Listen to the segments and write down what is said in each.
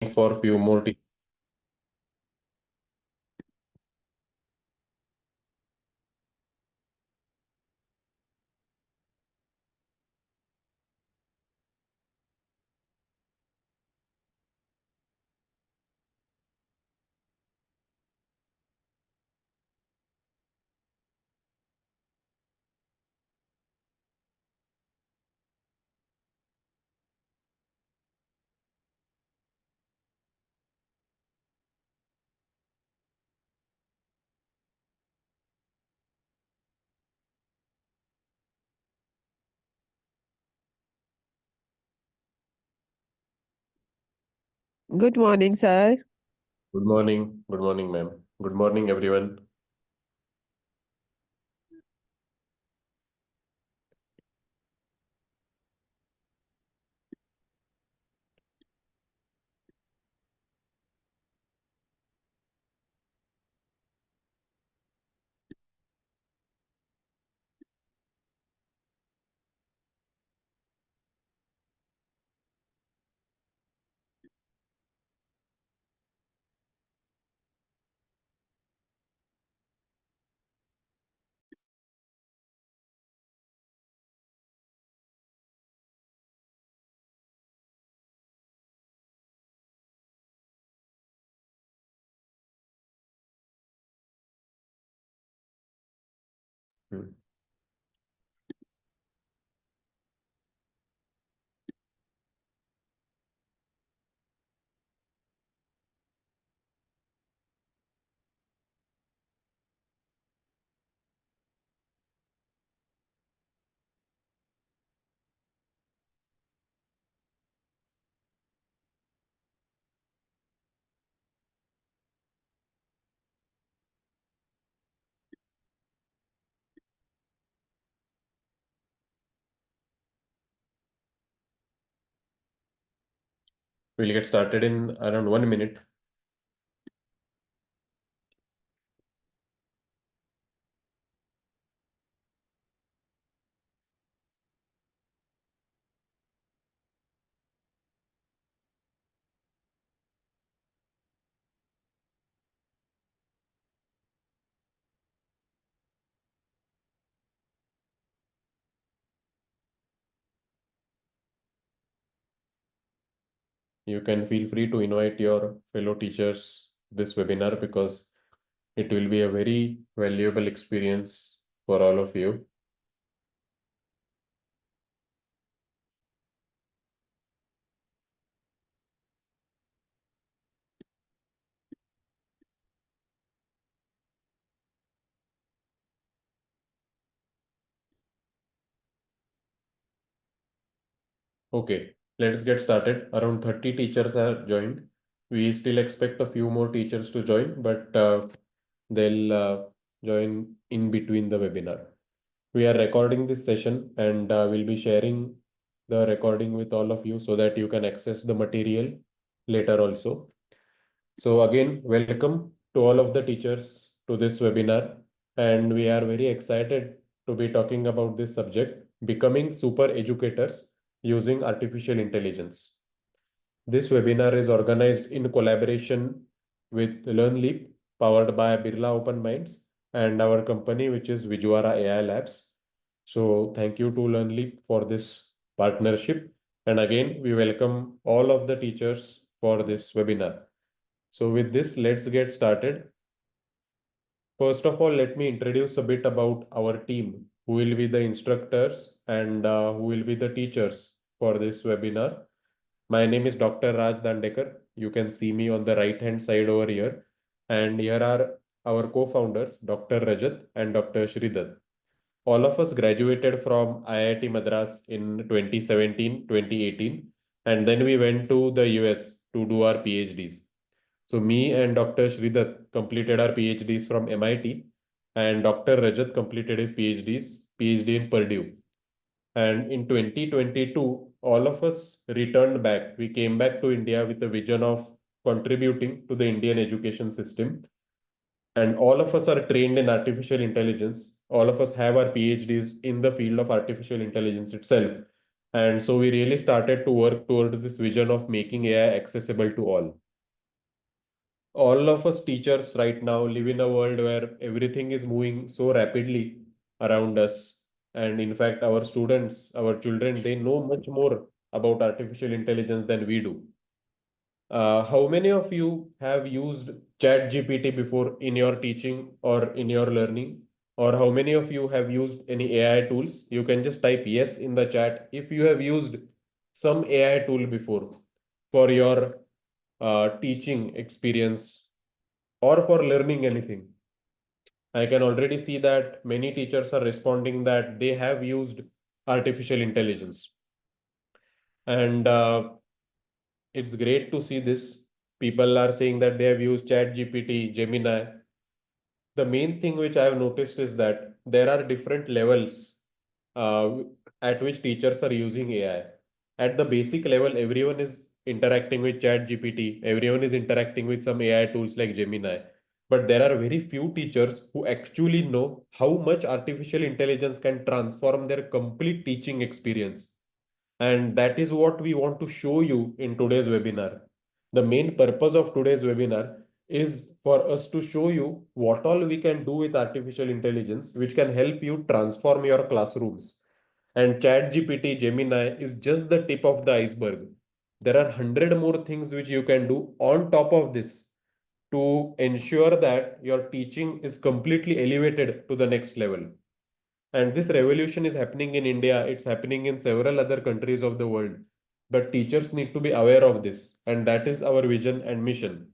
for a few more. Good morning, sir. Good morning. Good morning, ma'am. Good morning, everyone. Hmm. We'll get started in around 1 minute. You can feel free to invite your fellow teachers this webinar because it will be a very valuable experience for all of you. Okay, let's get started. Around 30 teachers are joined. We still expect a few more teachers to join, but they'll join in between the webinar. We are recording this session and we'll be sharing the recording with all of you so that you can access the material later also. So again, welcome to all of the teachers to this webinar. And we are very excited to be talking about this subject, becoming super educators using artificial intelligence. This webinar is organized in collaboration with LearnLeap, powered by Birla Open Minds, and our company, which is Vizuara AI Labs. So thank you to LearnLeap for this partnership. And again, we welcome all of the teachers for this webinar. So with this, let's get started. First of all, let me introduce a bit about our team, who will be the instructors and who will be the teachers for this webinar. My name is Dr. Raj Dandekar. You can see me on the right-hand side over here. And here are our co-founders, Dr. Rajat and Dr. Shridat. All of us graduated from IIT Madras in 2017, 2018, and then we went to the US to do our PhDs. So me and Dr. Shridat completed our PhDs from MIT, and Dr. Rajat completed his PhD in Purdue. And in 2022, all of us returned back. We came back to India with a vision of contributing to the Indian education system. And all of us are trained in artificial intelligence. All of us have our PhDs in the field of artificial intelligence itself. And so we really started to work towards this vision of making AI accessible to all. All of us teachers right now live in a world where everything is moving so rapidly around us. And in fact, our students, our children, they know much more about artificial intelligence than we do. How many of you have used Chat GPT before in your teaching or in your learning? Or how many of you have used any AI tools? You can just type yes in the chat if you have used some AI tool before for your teaching experience or for learning anything. I can already see that many teachers are responding that they have used artificial intelligence. And it's great to see this. People are saying that they have used Chat GPT, Gemini. The main thing which I have noticed is that there are different levels uh, at which teachers are using AI. At the basic level, everyone is interacting with Chat GPT, everyone is interacting with some AI tools like Gemini. But there are very few teachers who actually know how much artificial intelligence can transform their complete teaching experience. And that is what we want to show you in today's webinar. The main purpose of today's webinar is for us to show you what all we can do with artificial intelligence, which can help you transform your classrooms. And ChatGPT Gemini is just the tip of the iceberg. There are 100 more things which you can do on top of this to ensure that your teaching is completely elevated to the next level. And this revolution is happening in India, it's happening in several other countries of the world. But teachers need to be aware of this, and that is our vision and mission.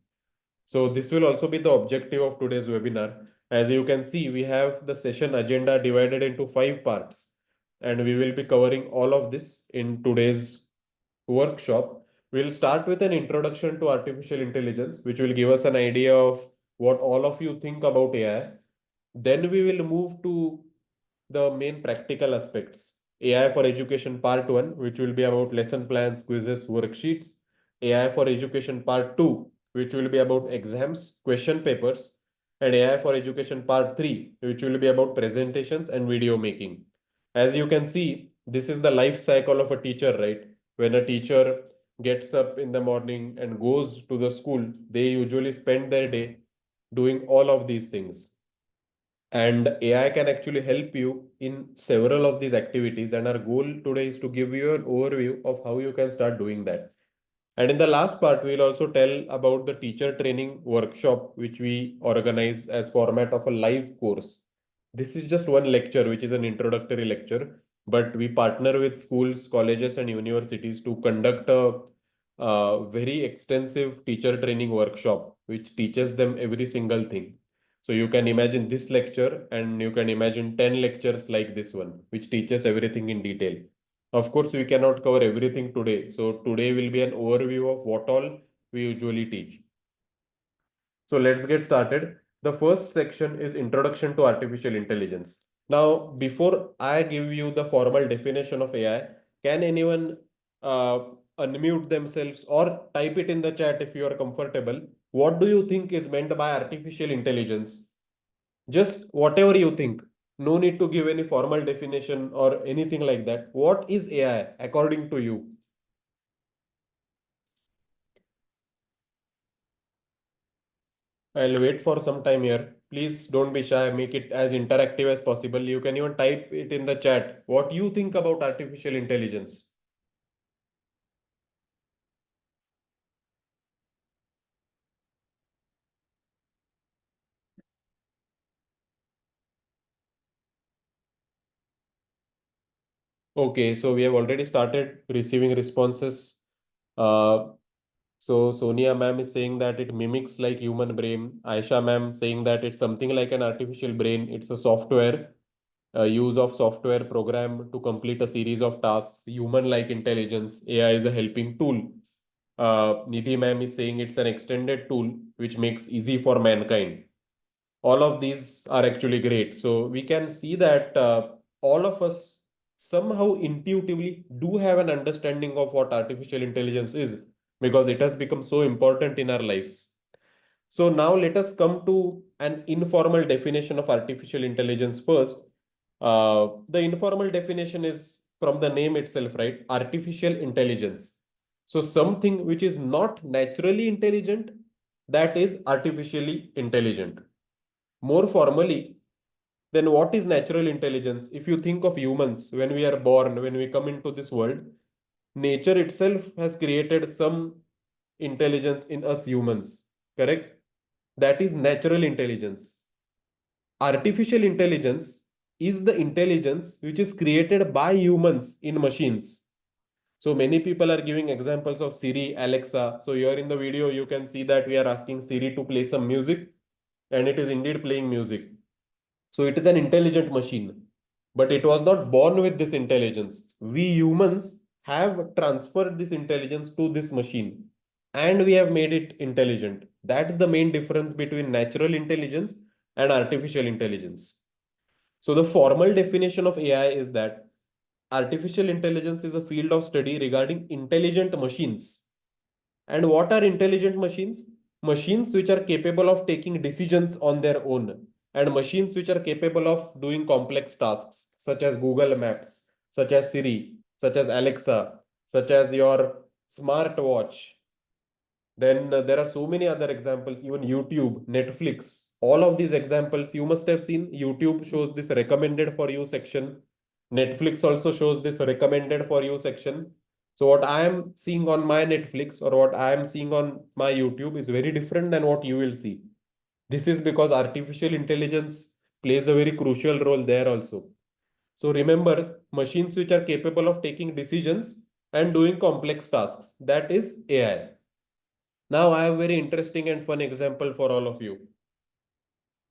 So, this will also be the objective of today's webinar. As you can see, we have the session agenda divided into 5 parts, and we will be covering all of this in today's workshop. We'll start with an introduction to artificial intelligence, which will give us an idea of what all of you think about AI. Then we will move to the main practical aspects. AI for Education Part 1, which will be about lesson plans, quizzes, worksheets. AI for Education Part 2, which will be about exams, question papers. And AI for Education Part 3, which will be about presentations and video making. As you can see, this is the life cycle of a teacher, right? When a teacher gets up in the morning and goes to the school, they usually spend their day doing all of these things. And AI can actually help you in several of these activities. And our goal today is to give you an overview of how you can start doing that. And in the last part, we'll also tell about the teacher training workshop, which we organize as format of a live course. This is just one lecture, which is an introductory lecture, but we partner with schools, colleges, and universities to conduct a very extensive teacher training workshop, which teaches them every single thing. So you can imagine this lecture and you can imagine 10 lectures like this one, which teaches everything in detail. Of course, we cannot cover everything today. So today will be an overview of what all we usually teach. So let's get started. The first section is Introduction to Artificial Intelligence. Now, before I give you the formal definition of AI, can anyone uh, unmute themselves or type it in the chat if you are comfortable? What do you think is meant by artificial intelligence? Just whatever you think. No need to give any formal definition or anything like that. What is AI according to you? I'll wait for some time here. Please don't be shy. Make it as interactive as possible. You can even type it in the chat. What you think about artificial intelligence? Okay, so we have already started receiving responses. Uh, so Sonia ma'am is saying that it mimics like human brain. Aisha ma'am saying that it's something like an artificial brain. It's a software, use of software program to complete a series of tasks. Human-like intelligence. AI is a helping tool. Nidhi ma'am is saying it's an extended tool which makes easy for mankind. All of these are actually great. So we can see that all of us somehow intuitively do have an understanding of what artificial intelligence is because it has become so important in our lives. So now let us come to an informal definition of artificial intelligence first. The informal definition is from the name itself, right? Artificial intelligence. So something which is not naturally intelligent, that is artificially intelligent. More formally, then what is natural intelligence? If you think of humans, when we are born, when we come into this world, nature itself has created some intelligence in us humans, correct? That is natural intelligence. Artificial intelligence is the intelligence which is created by humans in machines. So many people are giving examples of Siri, Alexa. So here in the video, you can see that we are asking Siri to play some music, and it is indeed playing music. So it is an intelligent machine, but it was not born with this intelligence. We humans have transferred this intelligence to this machine, and we have made it intelligent. That's the main difference between natural intelligence and artificial intelligence. So the formal definition of AI is that artificial intelligence is a field of study regarding intelligent machines. And what are intelligent machines? Machines which are capable of taking decisions on their own, and machines which are capable of doing complex tasks, such as Google Maps, such as Siri, such as Alexa, such as your smartwatch. Then there are so many other examples, even YouTube, Netflix, all of these examples you must have seen. YouTube shows this recommended for you section. Netflix also shows this recommended for you section. So what I am seeing on my Netflix or what I am seeing on my YouTube is very different than what you will see. This is because artificial intelligence plays a very crucial role there also. So remember, machines which are capable of taking decisions and doing complex tasks, that is AI. Now I have a very interesting and fun example for all of you,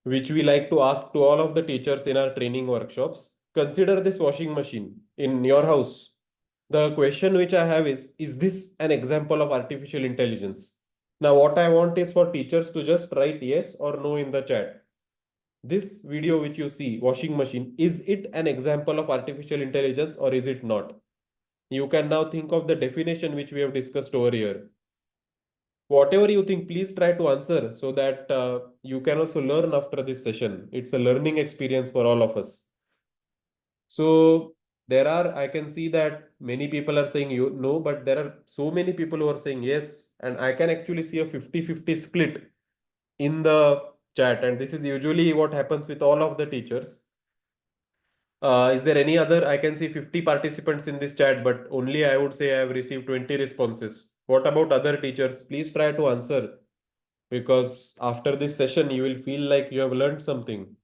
which we like to ask to all of the teachers in our training workshops. Consider this washing machine in your house. The question which I have is this an example of artificial intelligence? Now, what I want is for teachers to just write yes or no in the chat. This video which you see, washing machine, is it an example of artificial intelligence or is it not? You can now think of the definition which we have discussed over here. Whatever you think, please try to answer so that you can also learn after this session. It's a learning experience for all of us. So I can see that many people are saying you no, but there are so many people who are saying yes. And I can actually see a 50-50 split in the chat. And this is usually what happens with all of the teachers. Is there any other? I can see 50 participants in this chat, but only I would say I have received 20 responses. What about other teachers? Please try to answer, because after this session you will feel like you have learned something.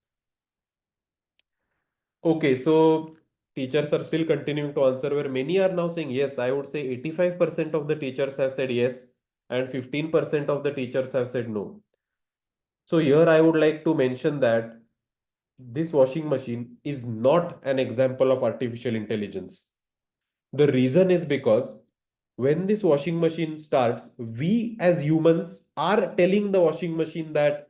Okay, so teachers are still continuing to answer, where many are now saying yes. I would say 85% of the teachers have said yes and 15% of the teachers have said no. So here I would like to mention that this washing machine is not an example of artificial intelligence. The reason is because when this washing machine starts, we as humans are telling the washing machine that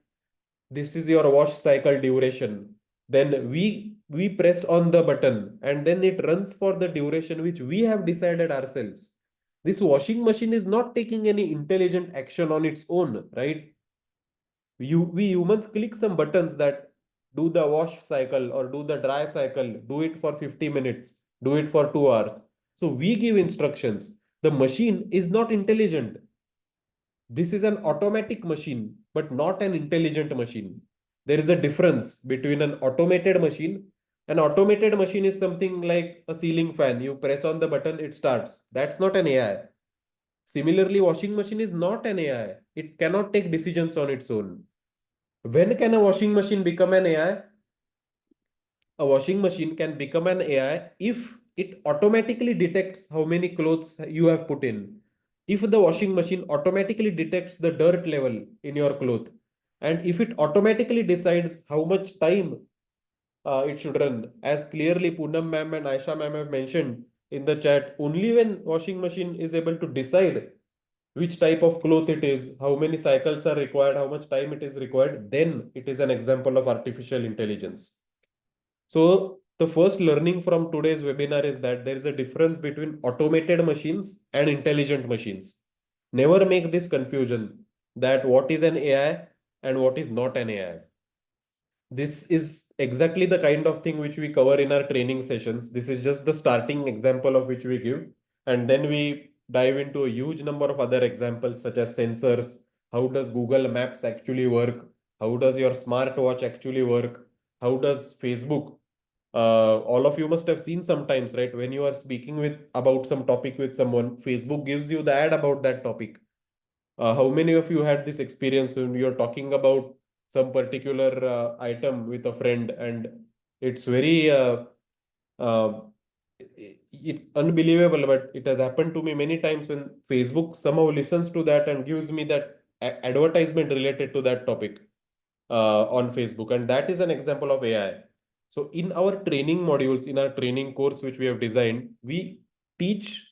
this is your wash cycle duration. Then we press on the button and then it runs for the duration which we have decided ourselves. This washing machine is not taking any intelligent action on its own, right? We humans click some buttons that do the wash cycle or do the dry cycle, do it for 50 minutes, do it for 2 hours. So we give instructions. The machine is not intelligent. This is an automatic machine, but not an intelligent machine. There is a difference between an automated machine. An automated machine is something like a ceiling fan. You press on the button, it starts. That's not an AI. Similarly, washing machine is not an AI. It cannot take decisions on its own. When can a washing machine become an AI? A washing machine can become an AI if it automatically detects how many clothes you have put in. If the washing machine automatically detects the dirt level in your cloth, and if it automatically decides how much time it should run, as clearly Poonam ma'am and Aisha ma'am have mentioned in the chat, only when washing machine is able to decide which type of cloth it is, how many cycles are required, how much time it is required, then it is an example of artificial intelligence. So the first learning from today's webinar is that there is a difference between automated machines and intelligent machines. Never make this confusion that what is an AI and what is not an AI. this is exactly the kind of thing which we cover in our training sessions. This is just the starting example of which we give. And then we dive into a huge number of other examples such as sensors. How does Google Maps actually work? How does your smartwatch actually work? How does Facebook? All of you must have seen sometimes, right? When you are speaking with about some topic with someone, Facebook gives you the ad about that topic. How many of you had this experience when you're talking about some particular item with a friend and it's very uh, it's unbelievable, but it has happened to me many times when Facebook somehow listens to that and gives me that advertisement related to that topic on Facebook. And that is an example of AI. So in our training modules, in our training course, which we have designed, we teach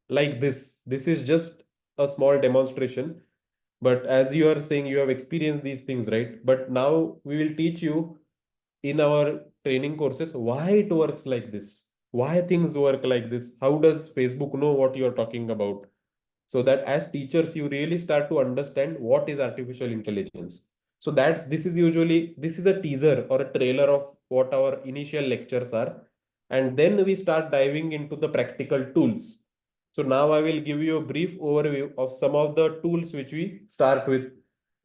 like this. This is just a small demonstration. But as you are saying, you have experienced these things, right? But now we will teach you in our training courses why it works like this, why things work like this, how does Facebook know what you're talking about, so that as teachers you really start to understand what is artificial intelligence. So that's this is usually this is a teaser or a trailer of what our initial lectures are, and then we start diving into the practical tools. So now I will give you a brief overview of some of the tools which we start with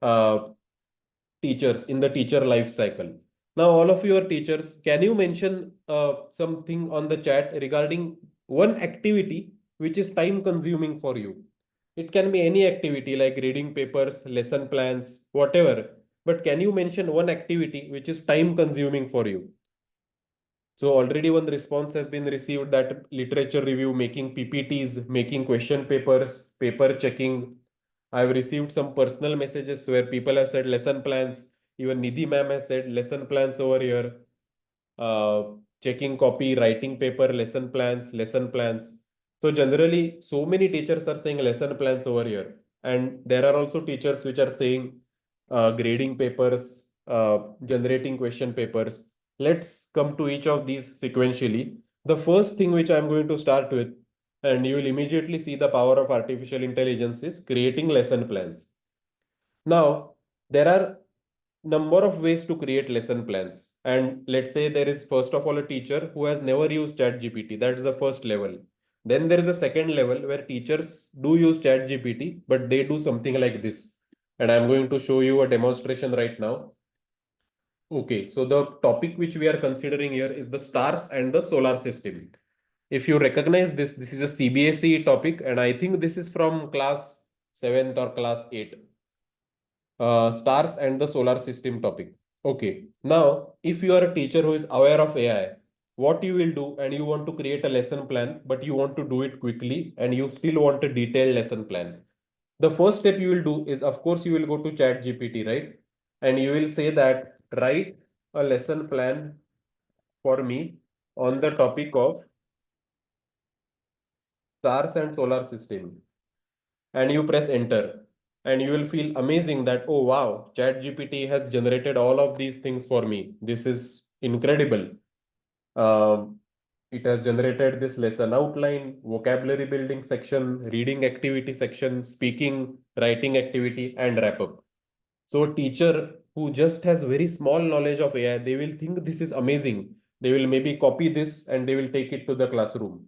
uh, teachers in the teacher life cycle. Now, all of you are teachers. Can you mention something on the chat regarding one activity which is time consuming for you? It can be any activity like reading papers, lesson plans, whatever. But can you mention one activity which is time consuming for you? So already one response has been received that literature review, making PPTs, making question papers, paper checking. I've received some personal messages where people have said lesson plans. Even Nidhi ma'am has said lesson plans over here. Uh, Checking copy, writing paper, lesson plans, lesson plans. So generally, so many teachers are saying lesson plans over here. And there are also teachers which are saying grading papers, generating question papers. Let's come to each of these sequentially. The first thing which I'm going to start with, and you will immediately see the power of artificial intelligence, is creating lesson plans. Now, there are number of ways to create lesson plans. And let's say there is first of all a teacher who has never used ChatGPT. That's the first level. Then there is a second level where teachers do use ChatGPT, but they do something like this. And I'm going to show you a demonstration right now. Okay, so the topic which we are considering here is the stars and the solar system. If you recognize this, this is a CBSE topic, and I think this is from class 7th or class 8. Stars and the solar system topic. Okay, now if you are a teacher who is aware of AI, what you will do, and you want to create a lesson plan, but you want to do it quickly and you still want a detailed lesson plan. The first step you will do is, of course, you will go to Chat GPT, right? And you will say that write a lesson plan for me on the topic of stars and solar system. And you press enter. And you will feel amazing that, oh wow, ChatGPT has generated all of these things for me. This is incredible. Um, it has generated this lesson outline, vocabulary building section, reading activity section, speaking, writing activity, and wrap up. So a teacher who just has very small knowledge of AI, they will think this is amazing. They will maybe copy this and they will take it to the classroom.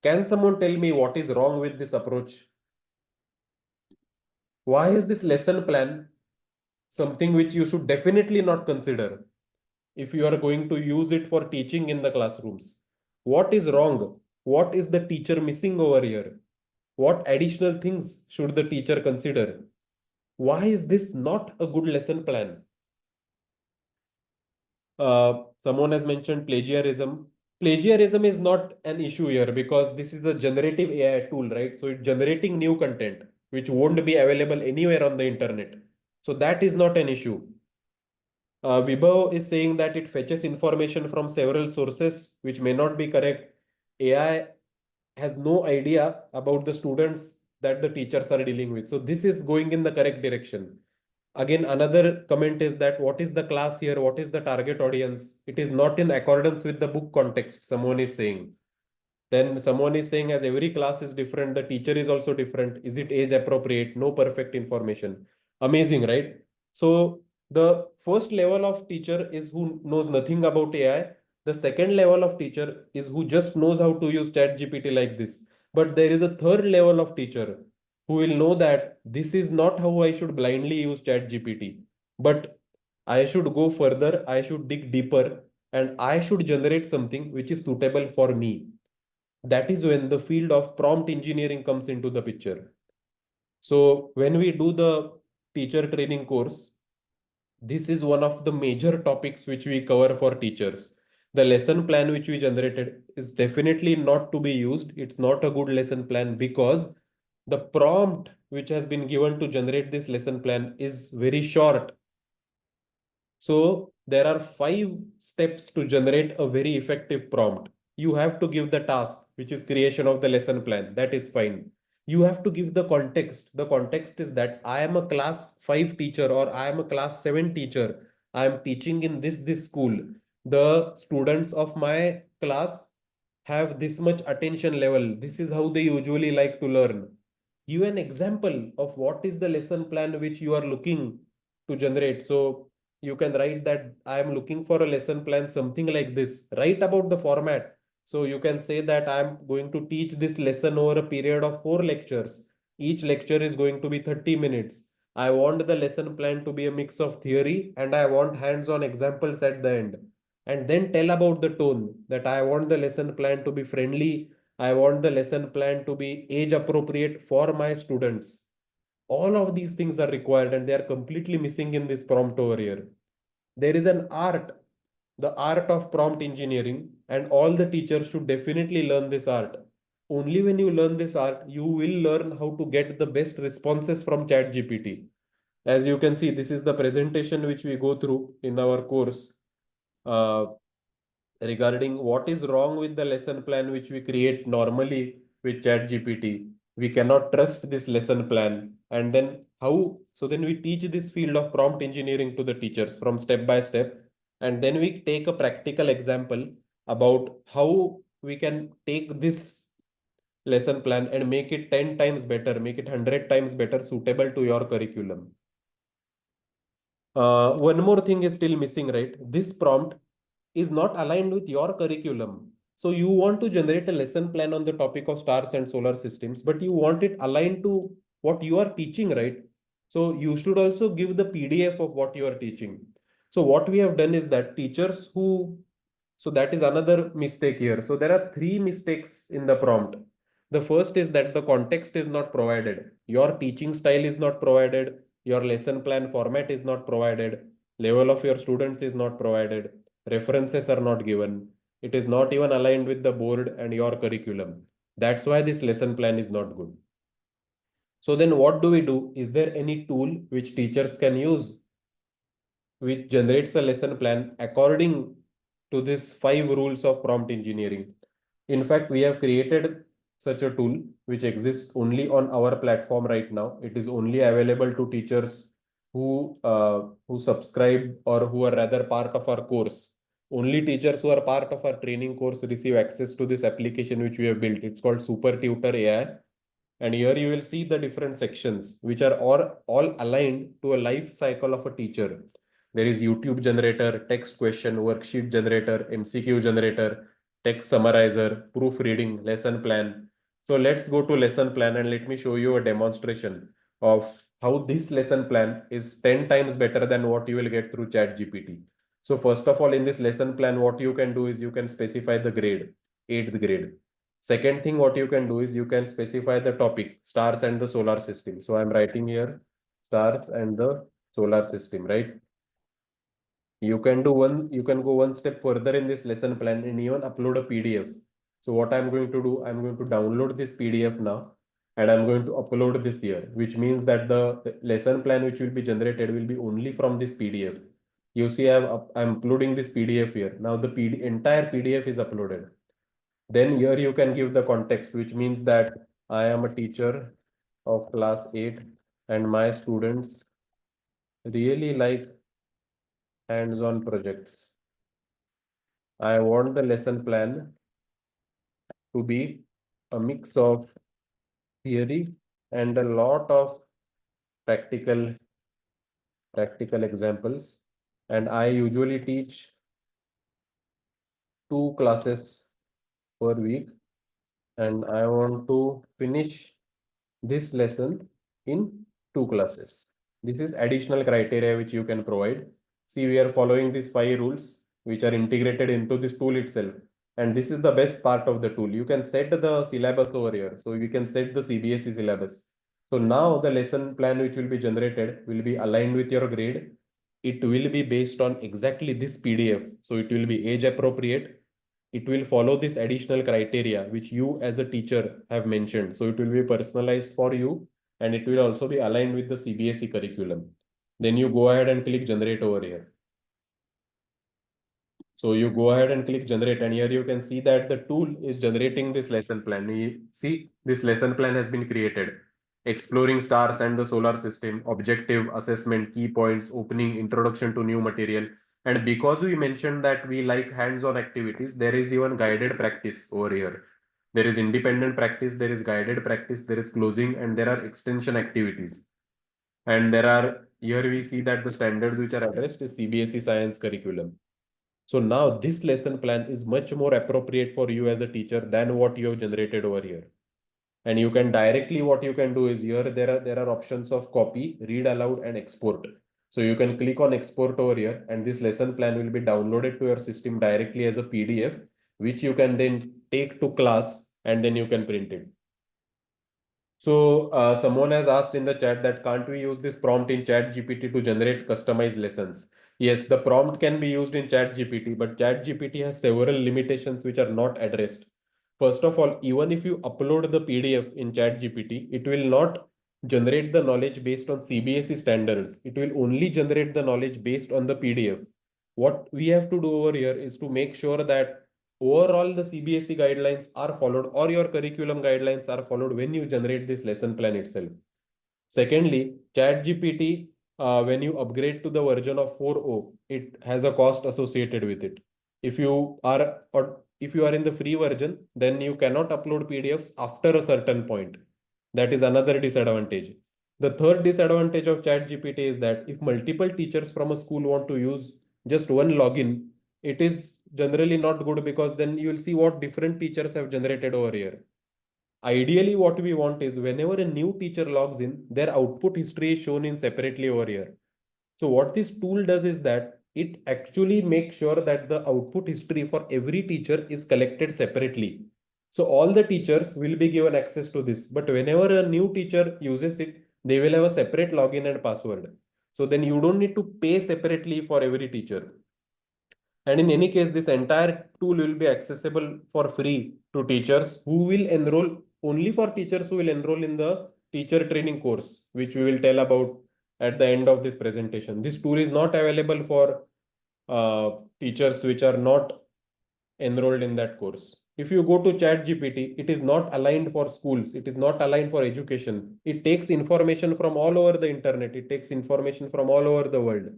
Can someone tell me what is wrong with this approach? Why is this lesson plan something which you should definitely not consider if you are going to use it for teaching in the classrooms? What is wrong? What is the teacher missing over here? What additional things should the teacher consider? Why is this not a good lesson plan? Someone has mentioned plagiarism. Plagiarism is not an issue here because this is a generative AI tool, right? So it's generating new content which won't be available anywhere on the internet. So that is not an issue. Vibhav is saying that it fetches information from several sources which may not be correct. AI has no idea about the students that the teachers are dealing with. So this is going in the correct direction. Again, another comment is that what is the class here? What is the target audience? It is not in accordance with the book context, someone is saying. Then someone is saying as every class is different, the teacher is also different. Is it age appropriate? No perfect information. Amazing, right? So The first level of teacher is who knows nothing about AI. The second level of teacher is who just knows how to use ChatGPT like this. But there is a third level of teacher who will know that this is not how I should blindly use ChatGPT, but I should go further, I should dig deeper, and I should generate something which is suitable for me. That is when the field of prompt engineering comes into the picture. So when we do the teacher training course, this is one of the major topics which we cover for teachers. The lesson plan which we generated is definitely not to be used. It's not a good lesson plan because the prompt which has been given to generate this lesson plan is very short. So there are 5 steps to generate a very effective prompt. You have to give the task, which is creation of the lesson plan. That is fine. You have to give the context. The context is that I am a class 5 teacher or I am a class 7 teacher. I am teaching in this school. The students of my class have this much attention level. This is how they usually like to learn. Give an example of what is the lesson plan which you are looking to generate. So you can write that I am looking for a lesson plan, something like this. Write about the format. So you can say that I am going to teach this lesson over a period of 4 lectures. Each lecture is going to be 30 minutes. I want the lesson plan to be a mix of theory and I want hands-on examples at the end. And then tell about the tone that I want the lesson plan to be friendly. I want the lesson plan to be age appropriate for my students. All of these things are required and they are completely missing in this prompt over here. There is an art, the art of prompt engineering, and all the teachers should definitely learn this art. Only when you learn this art, you will learn how to get the best responses from ChatGPT. As you can see, this is the presentation which we go through in our course. Uh, Regarding what is wrong with the lesson plan which we create normally with ChatGPT. We cannot trust this lesson plan. And then how? So then we teach this field of prompt engineering to the teachers from step by step. And then we take a practical example about how we can take this lesson plan and make it 10 times better, make it 100 times better, suitable to your curriculum. One more thing is still missing, right? This prompt is not aligned with your curriculum. So you want to generate a lesson plan on the topic of stars and solar systems, but you want it aligned to what you are teaching, right? So you should also give the PDF of what you are teaching. So what we have done is that teachers who, so that is another mistake here. So there are 3 mistakes in the prompt. The first is that the context is not provided. Your teaching style is not provided. Your lesson plan format is not provided. Level of your students is not provided. References are not given. It is not even aligned with the board and your curriculum. That's why this lesson plan is not good. So then what do we do? Is there any tool which teachers can use which generates a lesson plan according to these 5 rules of prompt engineering? In fact, we have created such a tool which exists only on our platform right now. It is only available to teachers who subscribe or who are rather part of our course. Only teachers who are part of our training course receive access to this application which we have built. It's called Super Tutor AI. And here you will see the different sections which are all aligned to a life cycle of a teacher. There is YouTube generator, text question, worksheet generator, MCQ generator, text summarizer, proofreading, lesson plan. So let's go to lesson plan and let me show you a demonstration of how this lesson plan is 10 times better than what you will get through ChatGPT. So first of all, in this lesson plan, what you can do is you can specify the grade, 8th grade. Second thing, what you can do is you can specify the topic, stars and the solar system. So I'm writing here stars and the solar system, right? You can go one step further in this lesson plan and even upload a PDF. So what I'm going to do, I'm going to download this PDF now and I'm going to upload this here, which means that the lesson plan which will be generated will be only from this PDF. You see, I'm uploading this PDF here. Now the entire PDF is uploaded. Then here you can give the context, which means that I am a teacher of class 8 and my students really like hands-on projects. I want the lesson plan to be a mix of theory and a lot of practical practical examples. And I usually teach 2 classes per week, and I want to finish this lesson in 2 classes. This is additional criteria which you can provide. See, we are following these 5 rules which are integrated into this tool itself. And this is the best part of the tool. You can set the syllabus over here. So you can set the CBSE syllabus. So now the lesson plan which will be generated will be aligned with your grade. It will be based on exactly this PDF. So it will be age appropriate. It will follow this additional criteria which you as a teacher have mentioned. So it will be personalized for you, and it will also be aligned with the CBSE curriculum. Then you go ahead and click generate over here. So you go ahead and click generate, and here you can see that the tool is generating this lesson plan. You see, this lesson plan has been created. Exploring stars and the solar system, objective, assessment, key points, opening, introduction to new material. And because we mentioned that we like hands-on activities, there is even guided practice over here. There is independent practice, there is guided practice, there is closing, and there are extension activities. And there are, here we see that the standards which are addressed is CBSE science curriculum. So now this lesson plan is much more appropriate for you as a teacher than what you have generated over here. And you can directly, what you can do is here, there are options of copy, read aloud, and export. So you can click on export over here, and this lesson plan will be downloaded to your system directly as a PDF, which you can then take to class and then you can print it. So someone has asked in the chat that can't we use this prompt in chat GPT to generate customized lessons? Yes, the prompt can be used in chat GPT, but chat GPT has several limitations which are not addressed. First of all, even if you upload the PDF in chat GPT, it will not generate the knowledge based on CBSE standards. It will only generate the knowledge based on the PDF. What we have to do over here is to make sure that overall the CBSE guidelines are followed or your curriculum guidelines are followed when you generate this lesson plan itself. Secondly, ChatGPT, when you upgrade to the version of 4.0, it has a cost associated with it. If you are in the free version, then you cannot upload PDFs after a certain point. That is another disadvantage. The third disadvantage of ChatGPT is that if multiple teachers from a school want to use just one login, it is generally not good because then you will see what different teachers have generated over here. Ideally, what we want is whenever a new teacher logs in, their output history is shown in separately over here. So what this tool does is that it actually makes sure that the output history for every teacher is collected separately. So all the teachers will be given access to this, but whenever a new teacher uses it, they will have a separate login and password. So then you don't need to pay separately for every teacher. And in any case, this entire tool will be accessible for free to teachers who will enroll, only for teachers who will enroll in the teacher training course, which we will tell about at the end of this presentation. This tool is not available for teachers which are not enrolled in that course. If you go to ChatGPT, it is not aligned for schools. It is not aligned for education. It takes information from all over the internet. It takes information from all over the world.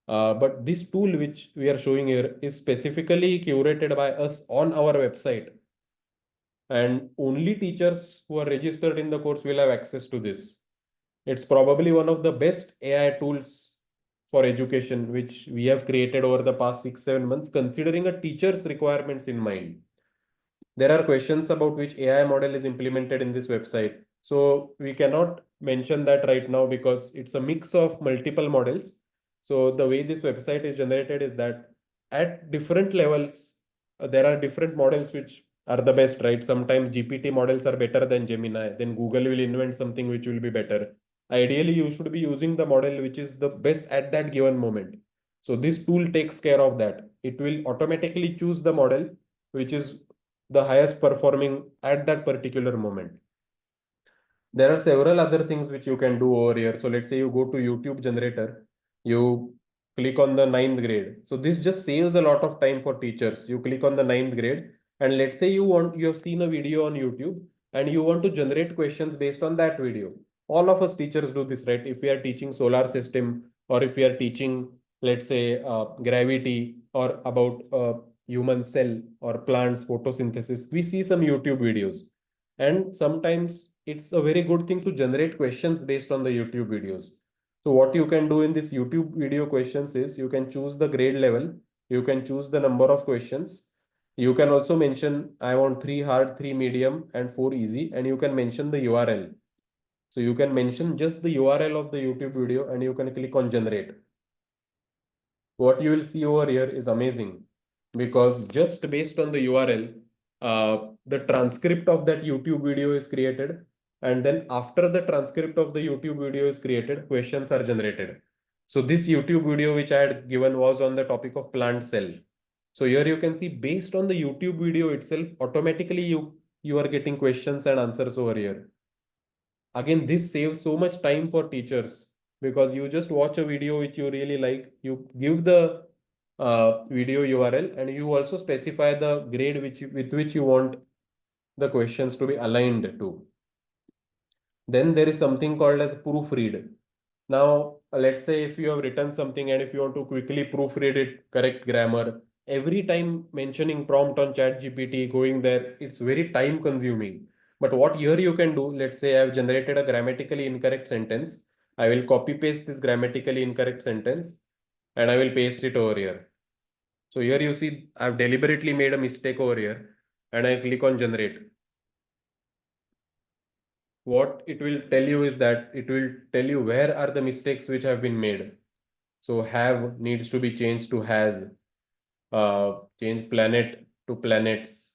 But this tool which we are showing here is specifically curated by us on our website. And only teachers who are registered in the course will have access to this. It's probably one of the best AI tools for education, which we have created over the past 6-7 months, considering a teacher's requirements in mind. There are questions about which AI model is implemented in this website. So we cannot mention that right now because it's a mix of multiple models. So the way this website is generated is that at different levels, there are different models which are the best, right? Sometimes GPT models are better than Gemini. Then Google will invent something which will be better. Ideally, you should be using the model which is the best at that given moment. So this tool takes care of that. It will automatically choose the model which is the highest performing at that particular moment. There are several other things which you can do over here. So let's say you go to YouTube generator, you click on the ninth grade. So this just saves a lot of time for teachers. You click on the ninth grade, and let's say you have seen a video on YouTube and you want to generate questions based on that video. All of us teachers do this, right? If we are teaching solar system, or if we are teaching, let's say, gravity, or about human cell or plants photosynthesis, we see some YouTube videos. And sometimes it's a very good thing to generate questions based on the YouTube videos. So what you can do in this YouTube video questions is you can choose the grade level, you can choose the number of questions. You can also mention I want 3 hard, 3 medium, and 4 easy, and you can mention the URL. So you can mention just the URL of the YouTube video and you can click on generate. What you will see over here is amazing because just based on the URL, the transcript of that YouTube video is created. And then after the transcript of the YouTube video is created, questions are generated. So this YouTube video which I had given was on the topic of plant cell. So here you can see based on the YouTube video itself, automatically you are getting questions and answers over here. Again, this saves so much time for teachers because you just watch a video which you really like, you give the video URL and you also specify the grade with which you want the questions to be aligned to. Then there is something called as proofread. Now, let's say if you have written something and if you want to quickly proofread it, correct grammar, every time mentioning prompt on ChatGPT, going there, it's very time consuming. But what here you can do, let's say I've generated a grammatically incorrect sentence. I will copy paste this grammatically incorrect sentence and I will paste it over here. So here you see I've deliberately made a mistake over here and I click on generate. What it will tell you is that it will tell you where are the mistakes which have been made. So have needs to be changed to has, change planet to planets.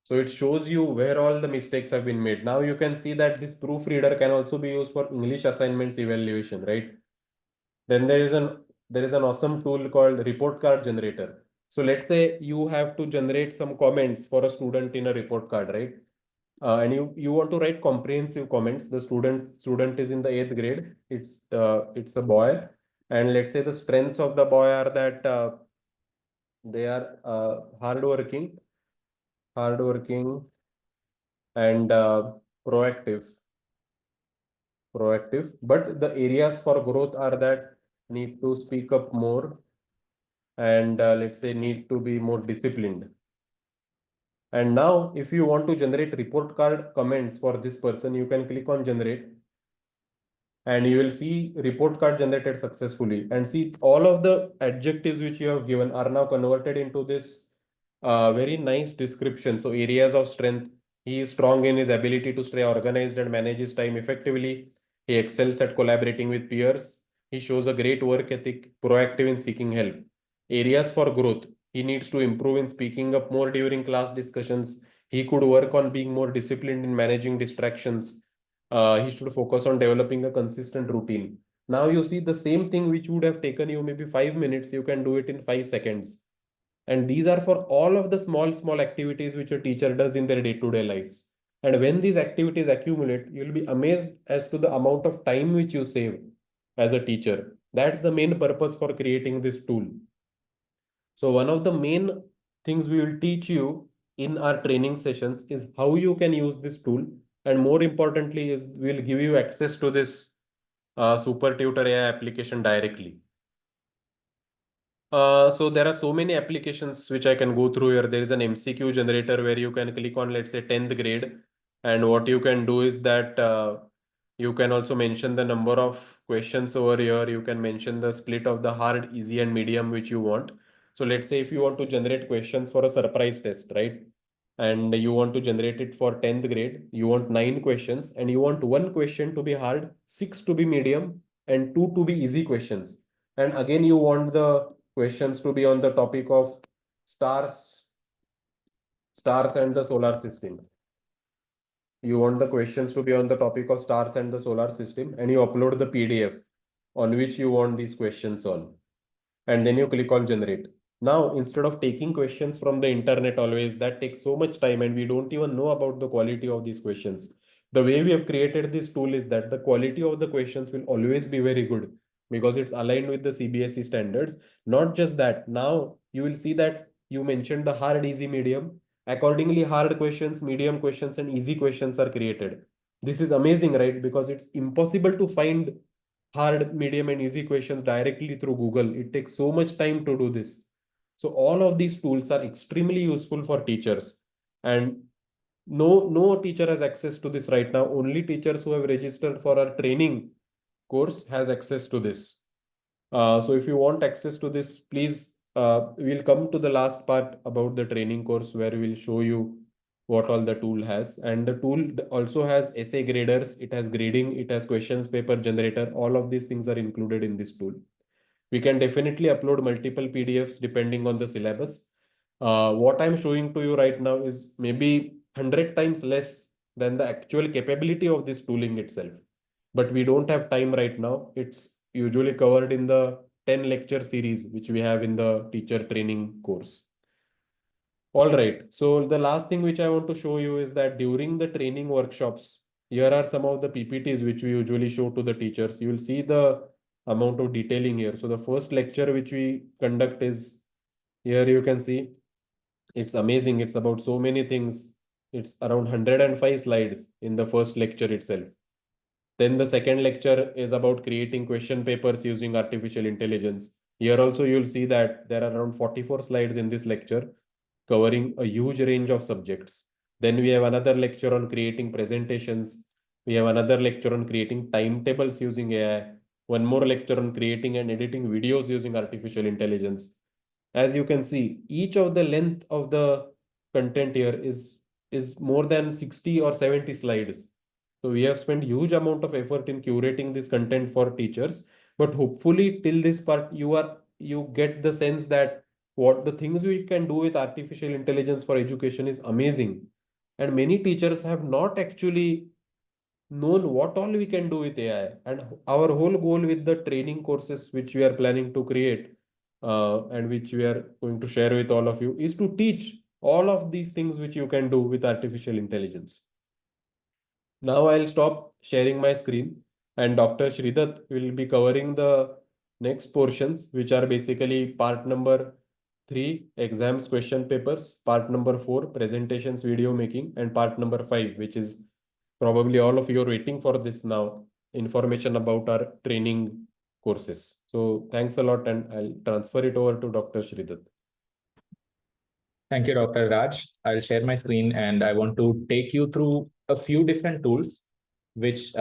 So it shows you where all the mistakes have been made. Now you can see that this proofreader can also be used for English assignments evaluation, right? Then there is an awesome tool called report card generator. So let's say you have to generate some comments for a student in a report card, right? And you want to write comprehensive comments. The student is in the 8th grade. It's a boy, and let's say the strengths of the boy are that they are hardworking, and proactive, proactive. But the areas for growth are that need to speak up more, and let's say need to be more disciplined. And now, if you want to generate report card comments for this person, you can click on generate and you will see report card generated successfully and see all of the adjectives which you have given are now converted into this very nice description. So areas of strength, he is strong in his ability to stay organized and manage his time effectively. He excels at collaborating with peers. He shows a great work ethic, proactive in seeking help. Areas for growth, he needs to improve in speaking up more during class discussions. He could work on being more disciplined in managing distractions. He should focus on developing a consistent routine. Now you see the same thing which would have taken you maybe 5 minutes, you can do it in 5 seconds. And these are for all of the small activities which a teacher does in their day-to-day lives. And when these activities accumulate, you'll be amazed as to the amount of time which you save as a teacher. That's the main purpose for creating this tool. So one of the main things we will teach you in our training sessions is how you can use this tool. And more importantly is we'll give you access to this Super Tutor AI application directly. So there are so many applications which I can go through here. There is an MCQ generator where you can click on, let's say, 10th grade. And what you can do is that you can also mention the number of questions over here. You can mention the split of the hard, easy, and medium which you want. So let's say if you want to generate questions for a surprise test, right? And you want to generate it for 10th grade, you want 9 questions, and you want one question to be hard, 6 to be medium, and 2 to be easy questions. And again, you want the questions to be on the topic of stars, stars and the solar system. You want the questions to be on the topic of stars and the solar system, and you upload the PDF on which you want these questions on. And then you click on generate. Now, instead of taking questions from the internet always, that takes so much time and we don't even know about the quality of these questions. The way we have created this tool is that the quality of the questions will always be very good because it's aligned with the CBSE standards. Not just that, now you will see that you mentioned the hard, easy, medium. Accordingly, hard questions, medium questions, and easy questions are created. This is amazing, right? Because it's impossible to find hard, medium, and easy questions directly through Google. It takes so much time to do this. So all of these tools are extremely useful for teachers. And no teacher has access to this right now. Only teachers who have registered for our training course has access to this. So if you want access to this, please, we'll come to the last part about the training course where we'll show you what all the tool has. And the tool also has essay graders, it has grading, it has questions paper generator. All of these things are included in this tool. We can definitely upload multiple PDFs depending on the syllabus. What I'm showing to you right now is maybe 100 times less than the actual capability of this tooling itself. But we don't have time right now. It's usually covered in the 10 lecture series, which we have in the teacher training course. All right. So the last thing which I want to show you is that during the training workshops, here are some of the PPTs which we usually show to the teachers. You will see the amount of detailing here. So the first lecture which we conduct is here you can see it's amazing. It's about so many things. It's around 105 slides in the first lecture itself. Then the second lecture is about creating question papers using artificial intelligence. Here also you'll see that there are around 44 slides in this lecture covering a huge range of subjects. Then we have another lecture on creating presentations. We have another lecture on creating timetables using AI. One more lecture on creating and editing videos using artificial intelligence. As you can see, each of the length of the content here is more than 60 or 70 slides. So we have spent huge amount of effort in curating this content for teachers, but hopefully till this part you get the sense that what the things we can do with artificial intelligence for education is amazing. And many teachers have not actually known what all we can do with AI. And our whole goal with the training courses which we are planning to create and which we are going to share with all of you is to teach all of these things which you can do with artificial intelligence. Now I'll stop sharing my screen and Dr. Shridath will be covering the next portions, which are basically part number 3, exams question papers, part number 4, presentations video making, and part number 5, which is probably all of you are waiting for this now, information about our training courses. So thanks a lot and I'll transfer it over to Dr. Shridath. Thank you, Dr. Raj. I'll share my screen and I want to take you through a few different tools, which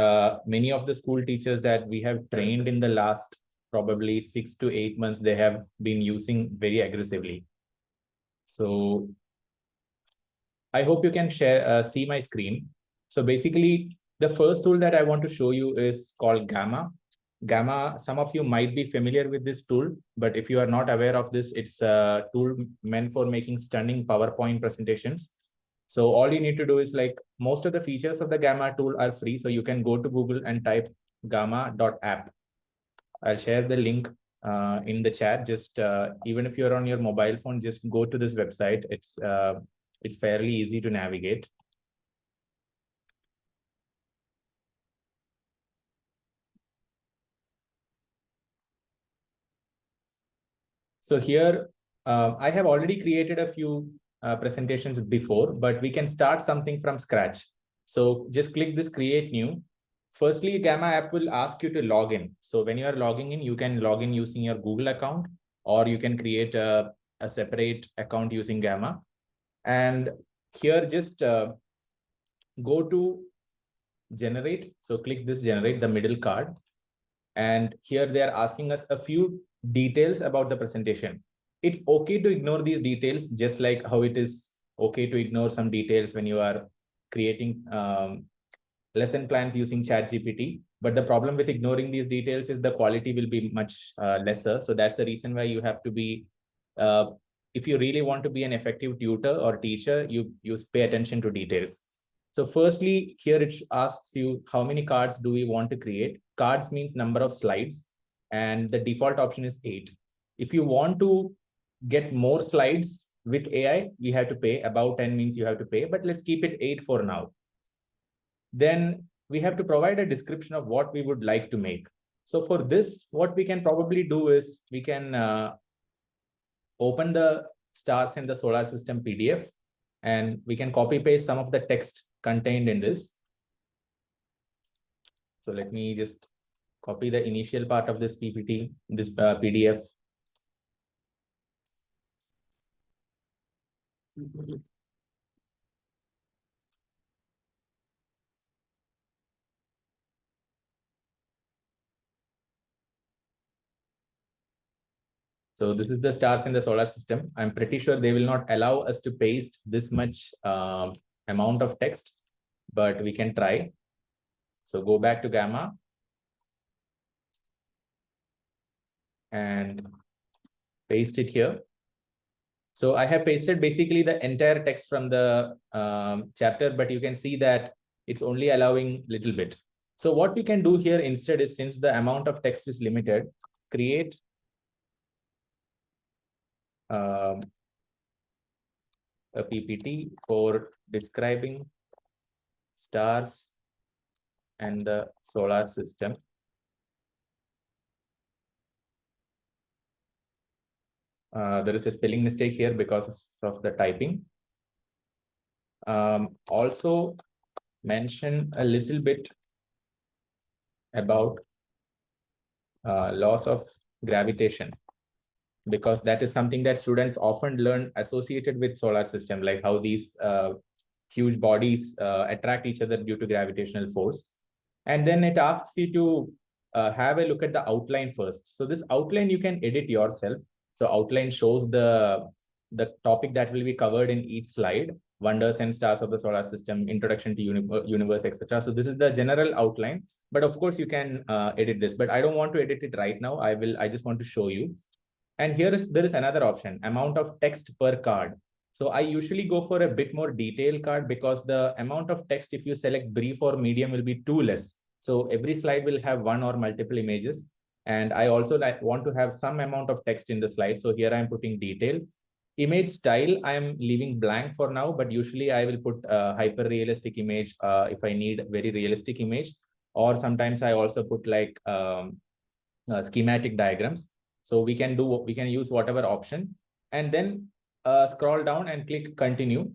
many of the school teachers that we have trained in the last probably 6 to 8 months, they have been using very aggressively. So I hope you can see my screen. So basically, the first tool that I want to show you is called Gamma. Gamma, some of you might be familiar with this tool, but if you are not aware of this, it's a tool meant for making stunning PowerPoint presentations. So all you need to do is like most of the features of the Gamma tool are free. So you can go to Google and type gamma.app. I'll share the link in the chat. Just even if you're on your mobile phone, just go to this website. It's fairly easy to navigate. So here, I have already created a few presentations before, but we can start something from scratch. So just click this create new. Firstly, Gamma app will ask you to log in. So when you are logging in, you can log in using your Google account, or you can create a separate account using Gamma. And here, just go to generate. So click this generate, the middle card. And here they are asking us a few details about the presentation. It's okay to ignore these details, just like how it is okay to ignore some details when you are creating lesson plans using ChatGPT. But the problem with ignoring these details is the quality will be much lesser. So that's the reason why you have to be, if you really want to be an effective tutor or teacher, you pay attention to details. So firstly, here it asks you how many cards do we want to create. Cards means number of slides, and the default option is 8. If you want to get more slides with AI, we have to pay. About 10 means you have to pay, but let's keep it 8 for now. Then we have to provide a description of what we would like to make. So for this, what we can probably do is we can open the stars in the solar system PDF, and we can copy paste some of the text contained in this. So let me just copy the initial part of this PPT, this PDF. So this is the stars in the solar system. I'm pretty sure they will not allow us to paste this much amount of text, but we can try. So go back to Gamma and paste it here. So I have pasted basically the entire text from the chapter, but you can see that it's only allowing little bit. So what we can do here instead is, since the amount of text is limited, create a PPT for describing stars and the solar system. There is a spelling mistake here because of the typing. Also mention a little bit about laws of gravitation, because that is something that students often learn associated with solar system, like how these huge bodies attract each other due to gravitational force. And then it asks you to have a look at the outline first. So this outline you can edit yourself. So outline shows the topic that will be covered in each slide: wonders and stars of the solar system, introduction to universe, etc. So this is the general outline, but of course you can edit this, but I don't want to edit it right now. I just want to show you. And there is another option, amount of text per card. So I usually go for a bit more detailed card, because the amount of text, if you select brief or medium, will be too less. So every slide will have one or multiple images. And I also want to have some amount of text in the slide. So here I'm putting detail. Image style, I'm leaving blank for now, but usually I will put a hyper realistic image if I need very realistic image. Or sometimes I also put like schematic diagrams. So we can use whatever option, and then scroll down and click continue.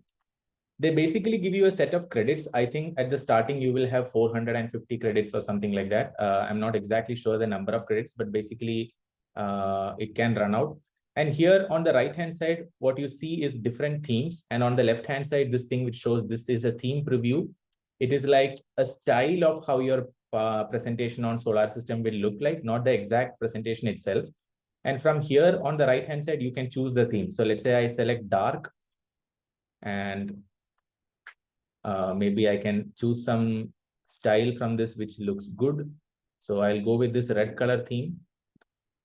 They basically give you a set of credits. I think at the starting you will have 450 credits or something like that. I'm not exactly sure the number of credits, but basically it can run out. And here on the right hand side, what you see is different themes, and on the left hand side, this thing which shows this is a theme preview. It is like a style of how your presentation on solar system will look like, not the exact presentation itself. And from here on the right hand side, you can choose the theme. So let's say I select dark, and maybe I can choose some style from this which looks good. So I'll go with this red color theme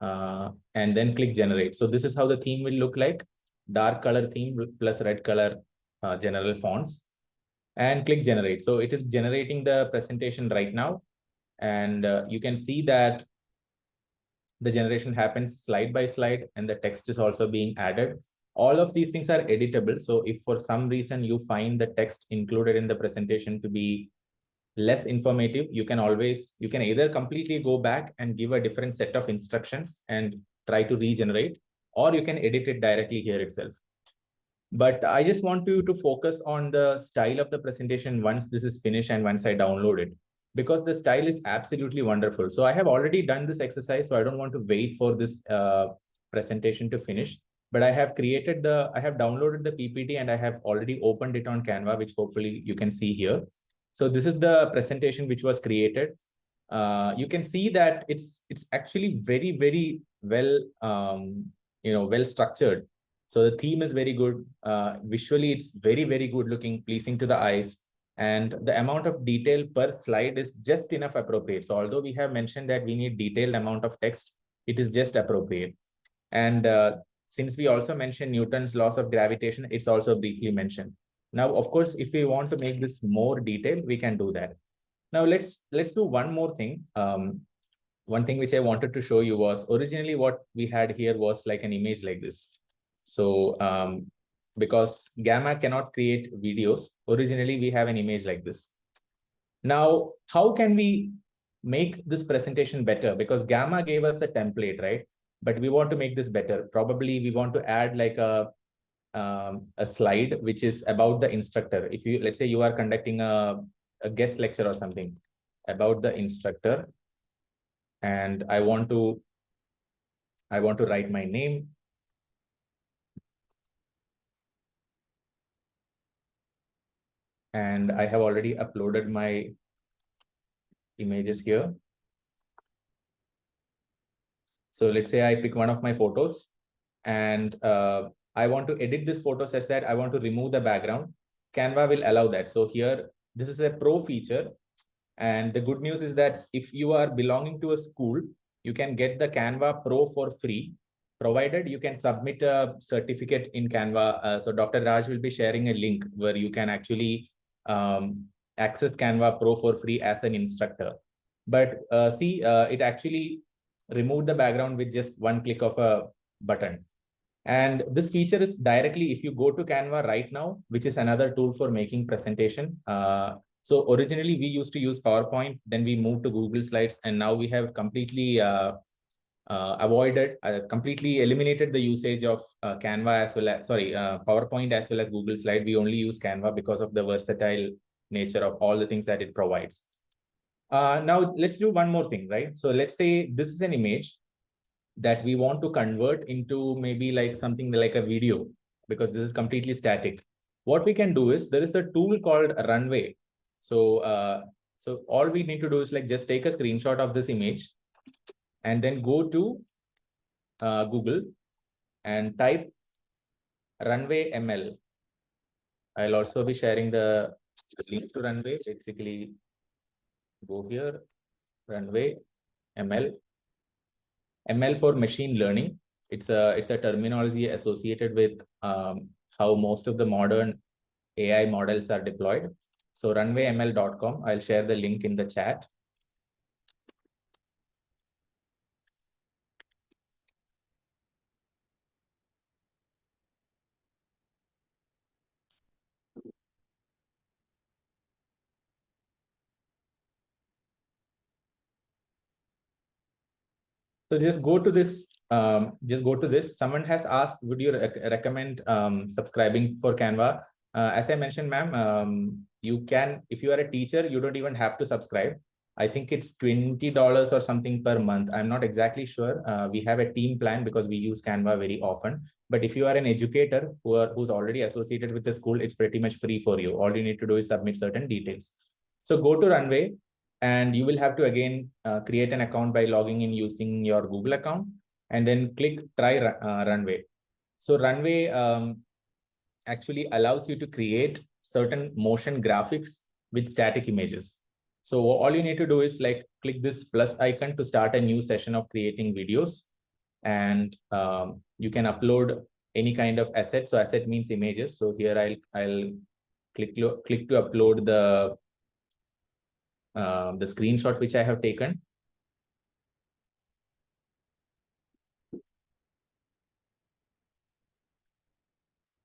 and then click generate. So this is how the theme will look like: dark color theme plus red color general fonts, and click generate. So it is generating the presentation right now. And you can see that the generation happens slide by slide, and the text is also being added. All of these things are editable. So if for some reason you find the text included in the presentation to be less informative, you can either completely go back and give a different set of instructions and try to regenerate, or you can edit it directly here itself. But I just want you to focus on the style of the presentation once this is finished and once I download it, because the style is absolutely wonderful. So I have already done this exercise, so I don't want to wait for this presentation to finish. But I have downloaded the PPT, and I have already opened it on Canva, which hopefully you can see here. So this is the presentation which was created. You can see that it's actually very, very well, well structured. So the theme is very good. Visually, it's very, very good looking, pleasing to the eyes. And the amount of detail per slide is just enough appropriate. So although we have mentioned that we need detailed amount of text, it is just appropriate. And since we also mentioned Newton's laws of gravitation, it's also briefly mentioned. Now, of course, if we want to make this more detailed, we can do that. Now, let's do one more thing. One thing which I wanted to show you was, originally what we had here was like an image like this. So because Gamma cannot create videos, originally we have an image like this. Now, how can we make this presentation better? Because Gamma gave us a template, right? But we want to make this better. Probably we want to add like a slide which is about the instructor. If you, let's say you are conducting a guest lecture or something about the instructor, and I want to write my name. And I have already uploaded my images here. So let's say I pick one of my photos, and I want to edit this photo such that I want to remove the background, Canva will allow that. So here, this is a pro feature. And the good news is that if you are belonging to a school, you can get the Canva Pro for free, provided you can submit a certificate in Canva. So Dr. Raj will be sharing a link where you can actually access Canva Pro for free as an instructor. But see, it actually removed the background with just one click of a button. And this feature is directly, if you go to Canva right now, which is another tool for making presentation. So originally we used to use PowerPoint, then we moved to Google Slides, and now we have completely completely eliminated the usage of Canva as well as, PowerPoint as well as Google Slide. We only use Canva because of the versatile nature of all the things that it provides. Now let's do one more thing, right? So let's say this is an image that we want to convert into maybe like something like a video, because this is completely static. What we can do is, there is a tool called Runway. So so all we need to do is like just take a screenshot of this image and then go to Google and type Runway ML. I'll also be sharing the link to Runway. Basically, go here, Runway ML. ML for machine learning. It's a terminology associated with how most of the modern AI models are deployed. So runwayml.com, I'll share the link in the chat. So just go to this. Someone has asked, would you recommend subscribing for Canva? As I mentioned, ma'am, you can, if you are a teacher, you don't even have to subscribe. I think it's $20 or something per month. I'm not exactly sure. We have a team plan because we use Canva very often. But if you are an educator who's already associated with the school, it's pretty much free for you. All you need to do is submit certain details. So go to Runway, and you will have to again create an account by logging in using your Google account, and then click try Runway. So Runway actually allows you to create certain motion graphics with static images. So all you need to do is like click this plus icon to start a new session of creating videos, and you can upload any kind of asset. So asset means images. So here I'll click to upload the screenshot which I have taken.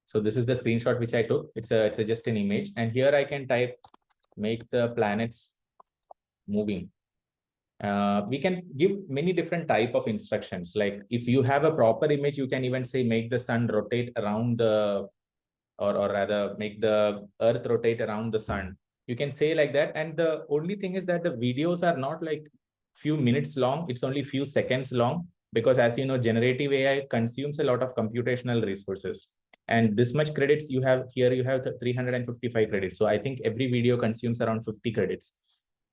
So this is the screenshot which I took. It's just an image, and here I can type make the planets moving. We can give many different type of instructions. Like if you have a proper image, you can even say make the sun rotate around the, or rather make the earth rotate around the sun. You can say like that. And the only thing is that the videos are not like few minutes long. It's only few seconds long, because as you know, generative AI consumes a lot of computational resources. And this much credits you have here, you have 355 credits. So I think every video consumes around 50 credits.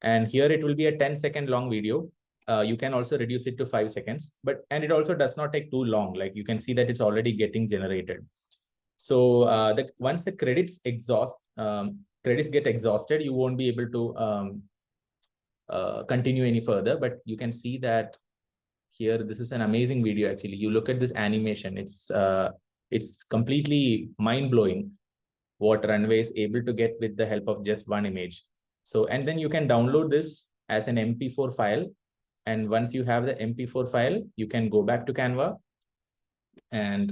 And here it will be a 10-second long video. You can also reduce it to 5 seconds, and it also does not take too long. Like you can see that it's already getting generated. So once the credits get exhausted, you won't be able to continue any further. But you can see that here, this is an amazing video. Actually, you look at this animation; it's completely mind blowing what Runway is able to get with the help of just one image. So, and then you can download this as an MP4 file. And once you have the MP4 file, you can go back to Canva and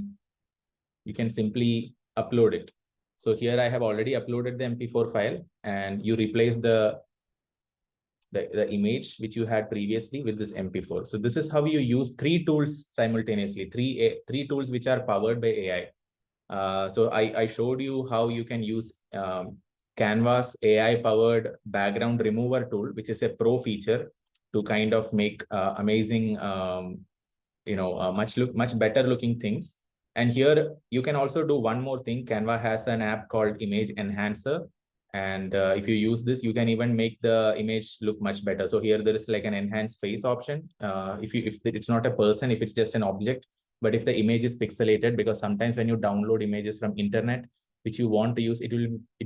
you can simply upload it. So here I have already uploaded the MP4 file, and you replace the image which you had previously with this MP4. So this is how you use 3 tools simultaneously, three tools which are powered by AI. So I showed you how you can use Canva's AI-powered background remover tool, which is a pro feature to kind of make amazing, much better looking things. And here you can also do one more thing. Canva has an app called Image Enhancer. And if you use this, you can even make the image look much better. So here there is like an enhanced face option. If it's not a person, if it's just an object, But if the image is pixelated, because sometimes when you download images from internet, which you want to use, it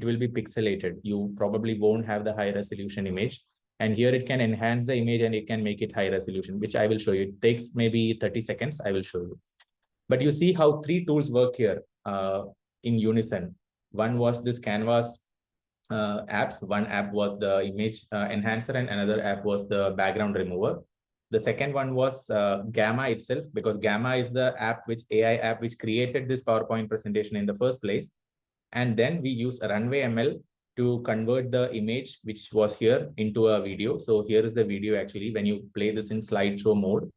will be pixelated. You probably won't have the high resolution image. And here it can enhance the image and it can make it high resolution, which I will show you. It takes maybe 30 seconds. I will show you. But you see how three tools work here in unison. One was this Canvas apps. One app was the image enhancer and another app was the background remover. The second one was Gamma itself, because Gamma is the app AI app which created this PowerPoint presentation in the first place. And then we use Runway ML to convert the image which was here into a video. So here is the video actually. When you play this in slideshow mode,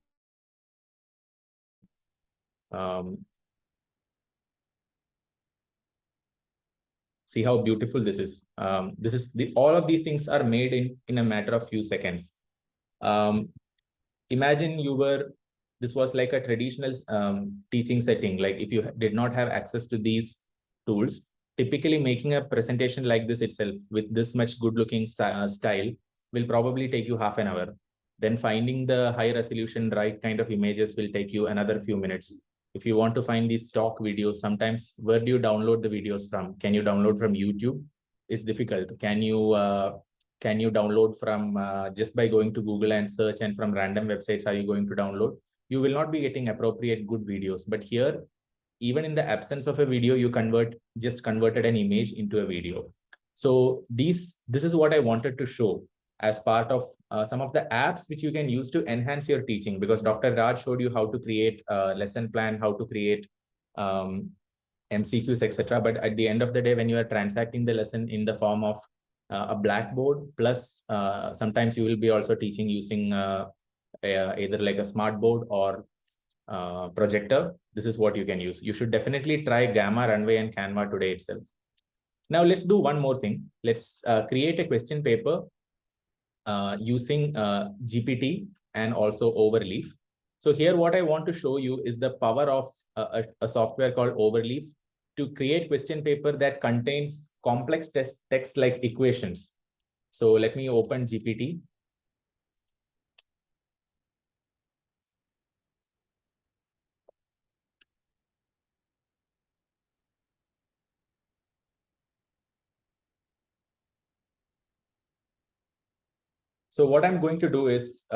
see how beautiful this is. All of these things are made in a matter of few seconds. Imagine this was like a traditional teaching setting. Like if you did not have access to these tools, typically making a presentation like this itself with this much good looking style will probably take you half an hour. Then finding the high resolution, right kind of images will take you another few minutes. If you want to find these stock videos, sometimes where do you download the videos from? Can you download from YouTube? It's difficult. Can you download from just by going to Google and search, and from random websites are you going to download? You will not be getting appropriate good videos. But here, even in the absence of a video, you just converted an image into a video. So this is what I wanted to show as part of some of the apps which you can use to enhance your teaching, because Dr. Raj showed you how to create a lesson plan, how to create MCQs, etc. But at the end of the day, when you are transacting the lesson in the form of a blackboard, plus sometimes you will be also teaching using either like a smart board or projector, this is what you can use. You should definitely try Gamma, Runway, and Canva today itself. Now let's do one more thing. Let's create a question paper using GPT and also Overleaf. So here what I want to show you is the power of a software called Overleaf to create question paper that contains complex text like equations. So let me open GPT. So what I'm going to do is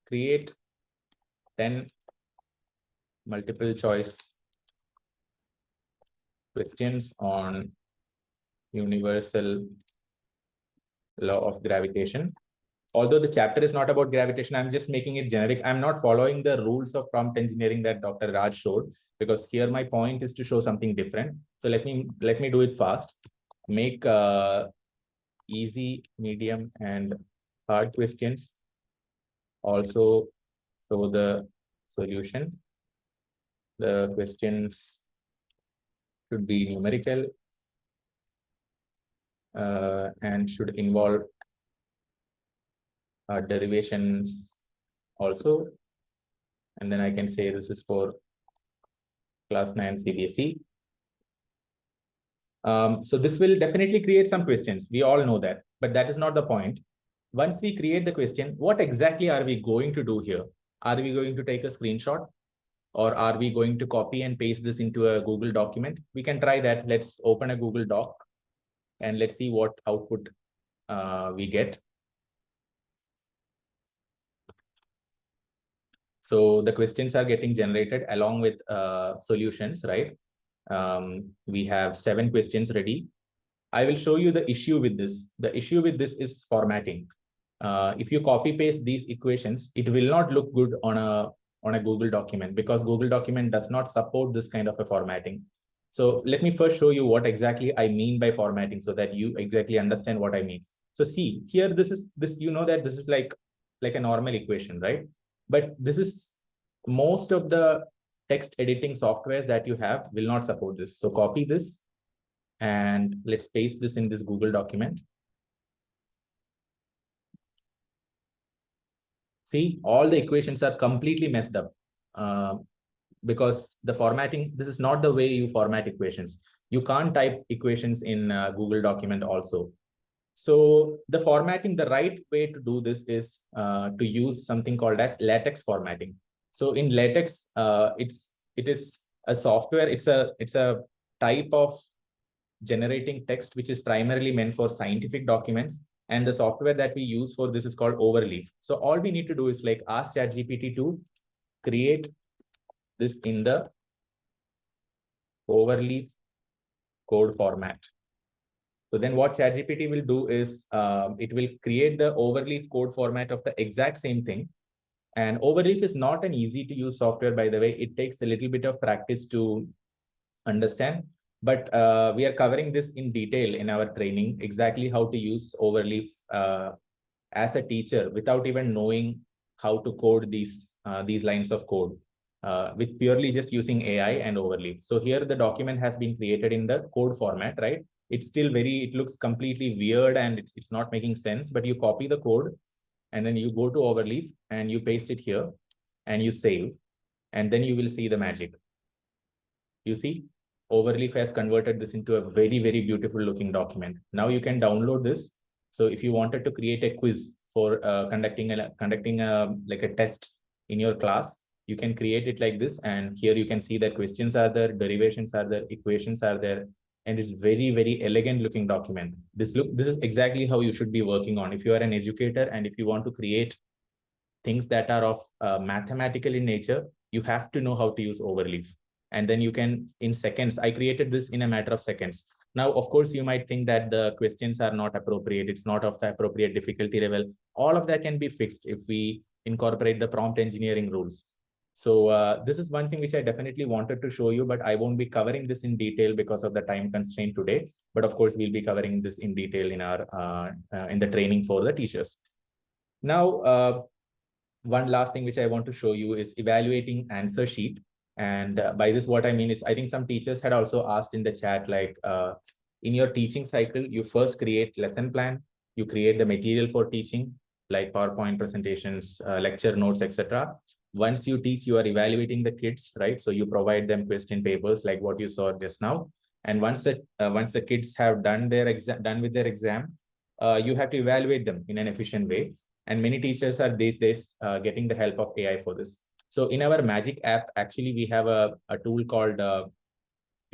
create 10 multiple choice questions on universal law of gravitation. Although the chapter is not about gravitation, I'm just making it generic. I'm not following the rules of prompt engineering that Dr. Raj showed, because here my point is to show something different. So let me do it fast. Make easy, medium, and hard questions. Also show the solution. The questions should be numerical and should involve derivations also. And then I can say this is for class 9 CBSE. So this will definitely create some questions. We all know that, but that is not the point. Once we create the question, what exactly are we going to do here? Are we going to take a screenshot, or are we going to copy and paste this into a Google document? We can try that. Let's open a Google Doc and let's see what output we get. So the questions are getting generated along with solutions, right? We have 7 questions ready. I will show you the issue with this. The issue with this is formatting. If you copy paste these equations, it will not look good on a Google document, because Google document does not support this kind of a formatting. So let me first show you what exactly I mean by formatting, so that you exactly understand what I mean. So see here, this you know that this is like a normal equation, right? But this is, most of the text editing softwares that you have will not support this. So copy this and let's paste this in this Google document. See, all the equations are completely messed up because the formatting, this is not the way you format equations. You can't type equations in Google document also. So the formatting, the right way to do this is to use something called as latex formatting. So in latex, it is a software. It's a type of generating text which is primarily meant for scientific documents, and the software that we use for this is called Overleaf. So all we need to do is like ask ChatGPT to create this in the Overleaf code format. So then what ChatGPT will do is it will create the Overleaf code format of the exact same thing. And Overleaf is not an easy to use software, by the way. It takes a little bit of practice to understand, but we are covering this in detail in our training, exactly how to use Overleaf as a teacher without even knowing how to code these lines of code with purely just using AI and Overleaf. So here the document has been created in the code format, right? It's still it looks completely weird and it's not making sense, but you copy the code and then you go to Overleaf and you paste it here and you save, and then you will see the magic. You see, Overleaf has converted this into a very, very beautiful looking document. Now you can download this. So if you wanted to create a quiz for conducting like a test in your class, you can create it like this. And here you can see that questions are there, derivations are there, equations are there, and it's very, very elegant looking document. This is exactly how you should be working on. If you are an educator and if you want to create things that are of mathematical in nature, you have to know how to use Overleaf. And then you can, in seconds, I created this in a matter of seconds. Now, of course, you might think that the questions are not appropriate. It's not of the appropriate difficulty level. All of that can be fixed if we incorporate the prompt engineering rules. So this is one thing which I definitely wanted to show you, but I won't be covering this in detail because of the time constraint today. But of course, we'll be covering this in detail in our in the training for the teachers. Now, one last thing which I want to show you is evaluating answer sheet. And by this, what I mean is, I think some teachers had also asked in the chat, like in your teaching cycle, you first create lesson plan, you create the material for teaching, like PowerPoint presentations, lecture notes, etc. Once you teach, you are evaluating the kids, right? So you provide them question papers like what you saw just now. And once the kids have done with their exam, you have to evaluate them in an efficient way. And many teachers are these days getting the help of AI for this. So in our Magic app, actually, we have a tool called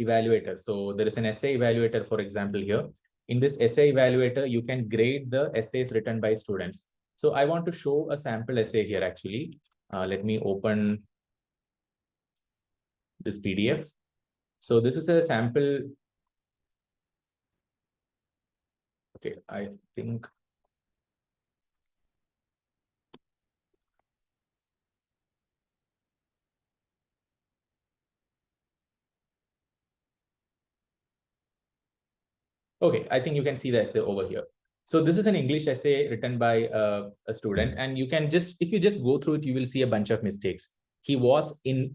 Evaluator. So there is an essay evaluator, for example, here. In this essay evaluator, you can grade the essays written by students. So I want to show a sample essay here, actually. Let me open this PDF. So this is a sample. Okay, I think. Okay, I think you can see the essay over here. So this is an English essay written by a student, and you can just, if you just go through it, you will see a bunch of mistakes. He was in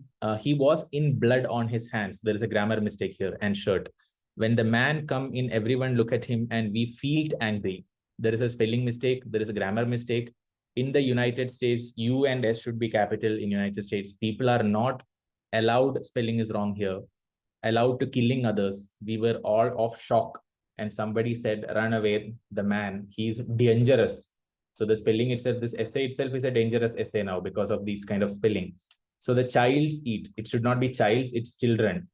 blood on his hands. There is a grammar mistake here, and shirt. When the man come in, everyone look at him and we feel angry. There is a spelling mistake. There is a grammar mistake. In the United States, U and S should be capital in United States. People are not allowed, spelling is wrong here, allowed to killing others. We were all of shock. And somebody said, run away, the man, he's dangerous. So the spelling itself, this essay itself is a dangerous essay now because of these kind of spelling. So the child's eat, it should not be child's, it's children.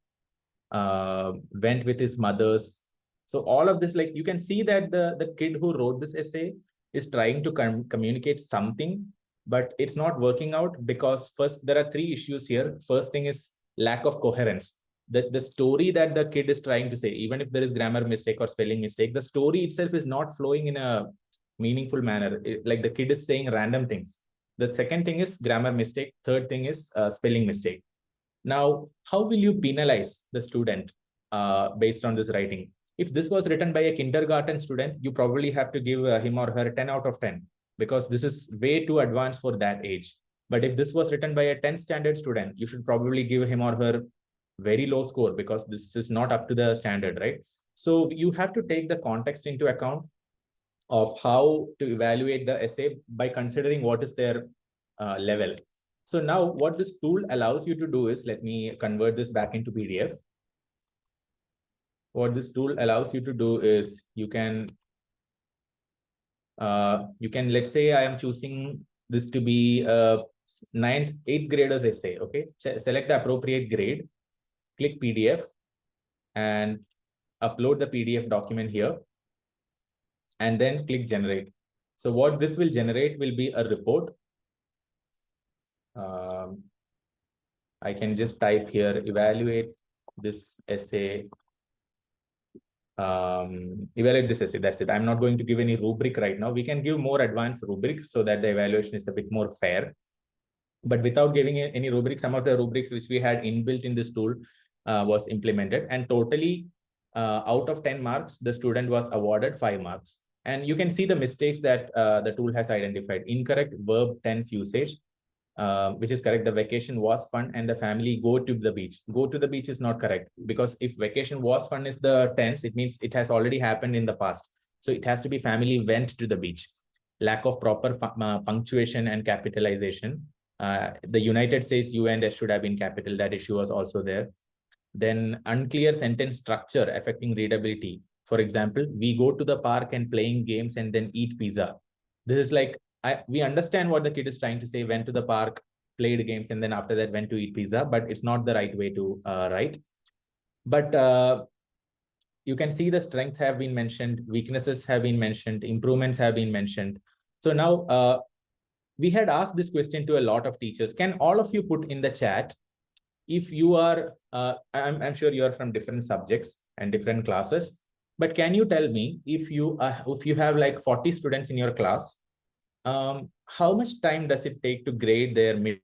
Went with his mother's. So all of this, like you can see that the kid who wrote this essay is trying to communicate something, but it's not working out because first, there are three issues here. First thing is lack of coherence. The story that the kid is trying to say, even if there is grammar mistake or spelling mistake, the story itself is not flowing in a meaningful manner. Like the kid is saying random things. The second thing is grammar mistake. Third thing is spelling mistake. Now, how will you penalize the student based on this writing? If this was written by a kindergarten student, you probably have to give him or her 10 out of 10 because this is way too advanced for that age. But if this was written by a 10th standard student, you should probably give him or her very low score because this is not up to the standard, right? So you have to take the context into account of how to evaluate the essay by considering what is their level. So now what this tool allows you to do is, let me convert this back into PDF. What this tool allows you to do is you can, let's say I am choosing this to be ninth, 8th graders essay. Okay, select the appropriate grade, click PDF, and upload the PDF document here, and then click generate. So what this will generate will be a report. I can just type here, evaluate this essay. Evaluate this essay. That's it. I'm not going to give any rubric right now. We can give more advanced rubric so that the evaluation is a bit more fair. But without giving any rubric, some of the rubrics which we had inbuilt in this tool was implemented, and totally out of 10 marks, the student was awarded 5 marks. And you can see the mistakes that the tool has identified. Incorrect verb tense usage, which is correct. The vacation was fun and the family go to the beach. Go to the beach is not correct, because if vacation was fun is the tense, it means it has already happened in the past. So it has to be family went to the beach. Lack of proper punctuation and capitalization. The United States U and S should have been capital. That issue was also there. Then unclear sentence structure affecting readability. For example, we go to the park and playing games and then eat pizza. This is like, we understand what the kid is trying to say, went to the park, played games, and then after that went to eat pizza, but it's not the right way to write. But you can see the strengths have been mentioned, weaknesses have been mentioned, improvements have been mentioned. So now we had asked this question to a lot of teachers. Can all of you put in the chat if you are, I'm sure you are from different subjects and different classes, but can you tell me if you have like 40 students in your class, how much time does it take to grade their mid?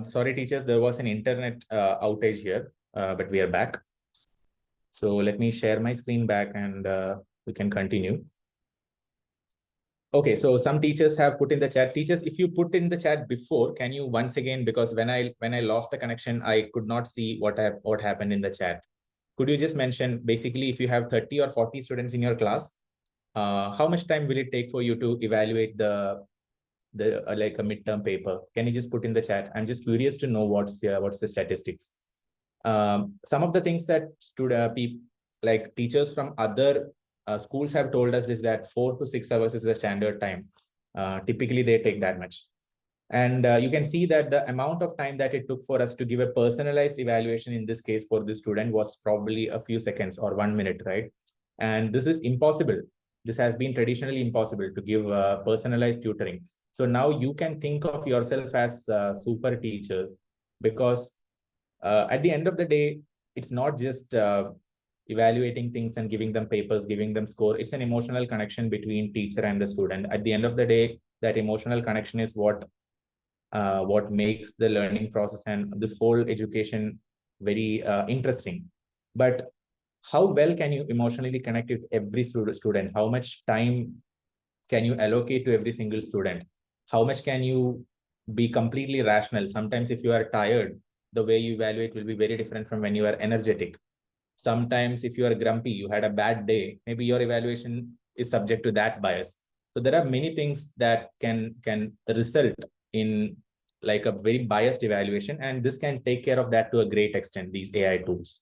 Sorry, teachers, there was an internet outage here, but we are back. So let me share my screen back and we can continue. Okay, so some teachers have put in the chat. Teachers, if you put in the chat before, can you once again, because when I lost the connection, I could not see what happened in the chat. Could you just mention, basically, if you have 30 or 40 students in your class, how much time will it take for you to evaluate the like a midterm paper? Can you just put in the chat? I'm just curious to know what's the statistics. Some of the things that like teachers from other schools have told us is that 4 to 6 hours is the standard time. Typically, they take that much. And you can see that the amount of time that it took for us to give a personalized evaluation in this case for this student was probably a few seconds or 1 minute, right? And this is impossible. This has been traditionally impossible to give personalized tutoring. So now you can think of yourself as a super teacher, because at the end of the day, it's not just evaluating things and giving them papers, giving them score. It's an emotional connection between teacher and the student. At the end of the day, that emotional connection is what makes the learning process and this whole education very interesting. But how well can you emotionally connect with every student? How much time can you allocate to every single student? How much can you be completely rational? Sometimes if you are tired, the way you evaluate will be very different from when you are energetic. Sometimes if you are grumpy, you had a bad day, maybe your evaluation is subject to that bias. So there are many things that can result in like a very biased evaluation, and this can take care of that to a great extent, these AI tools.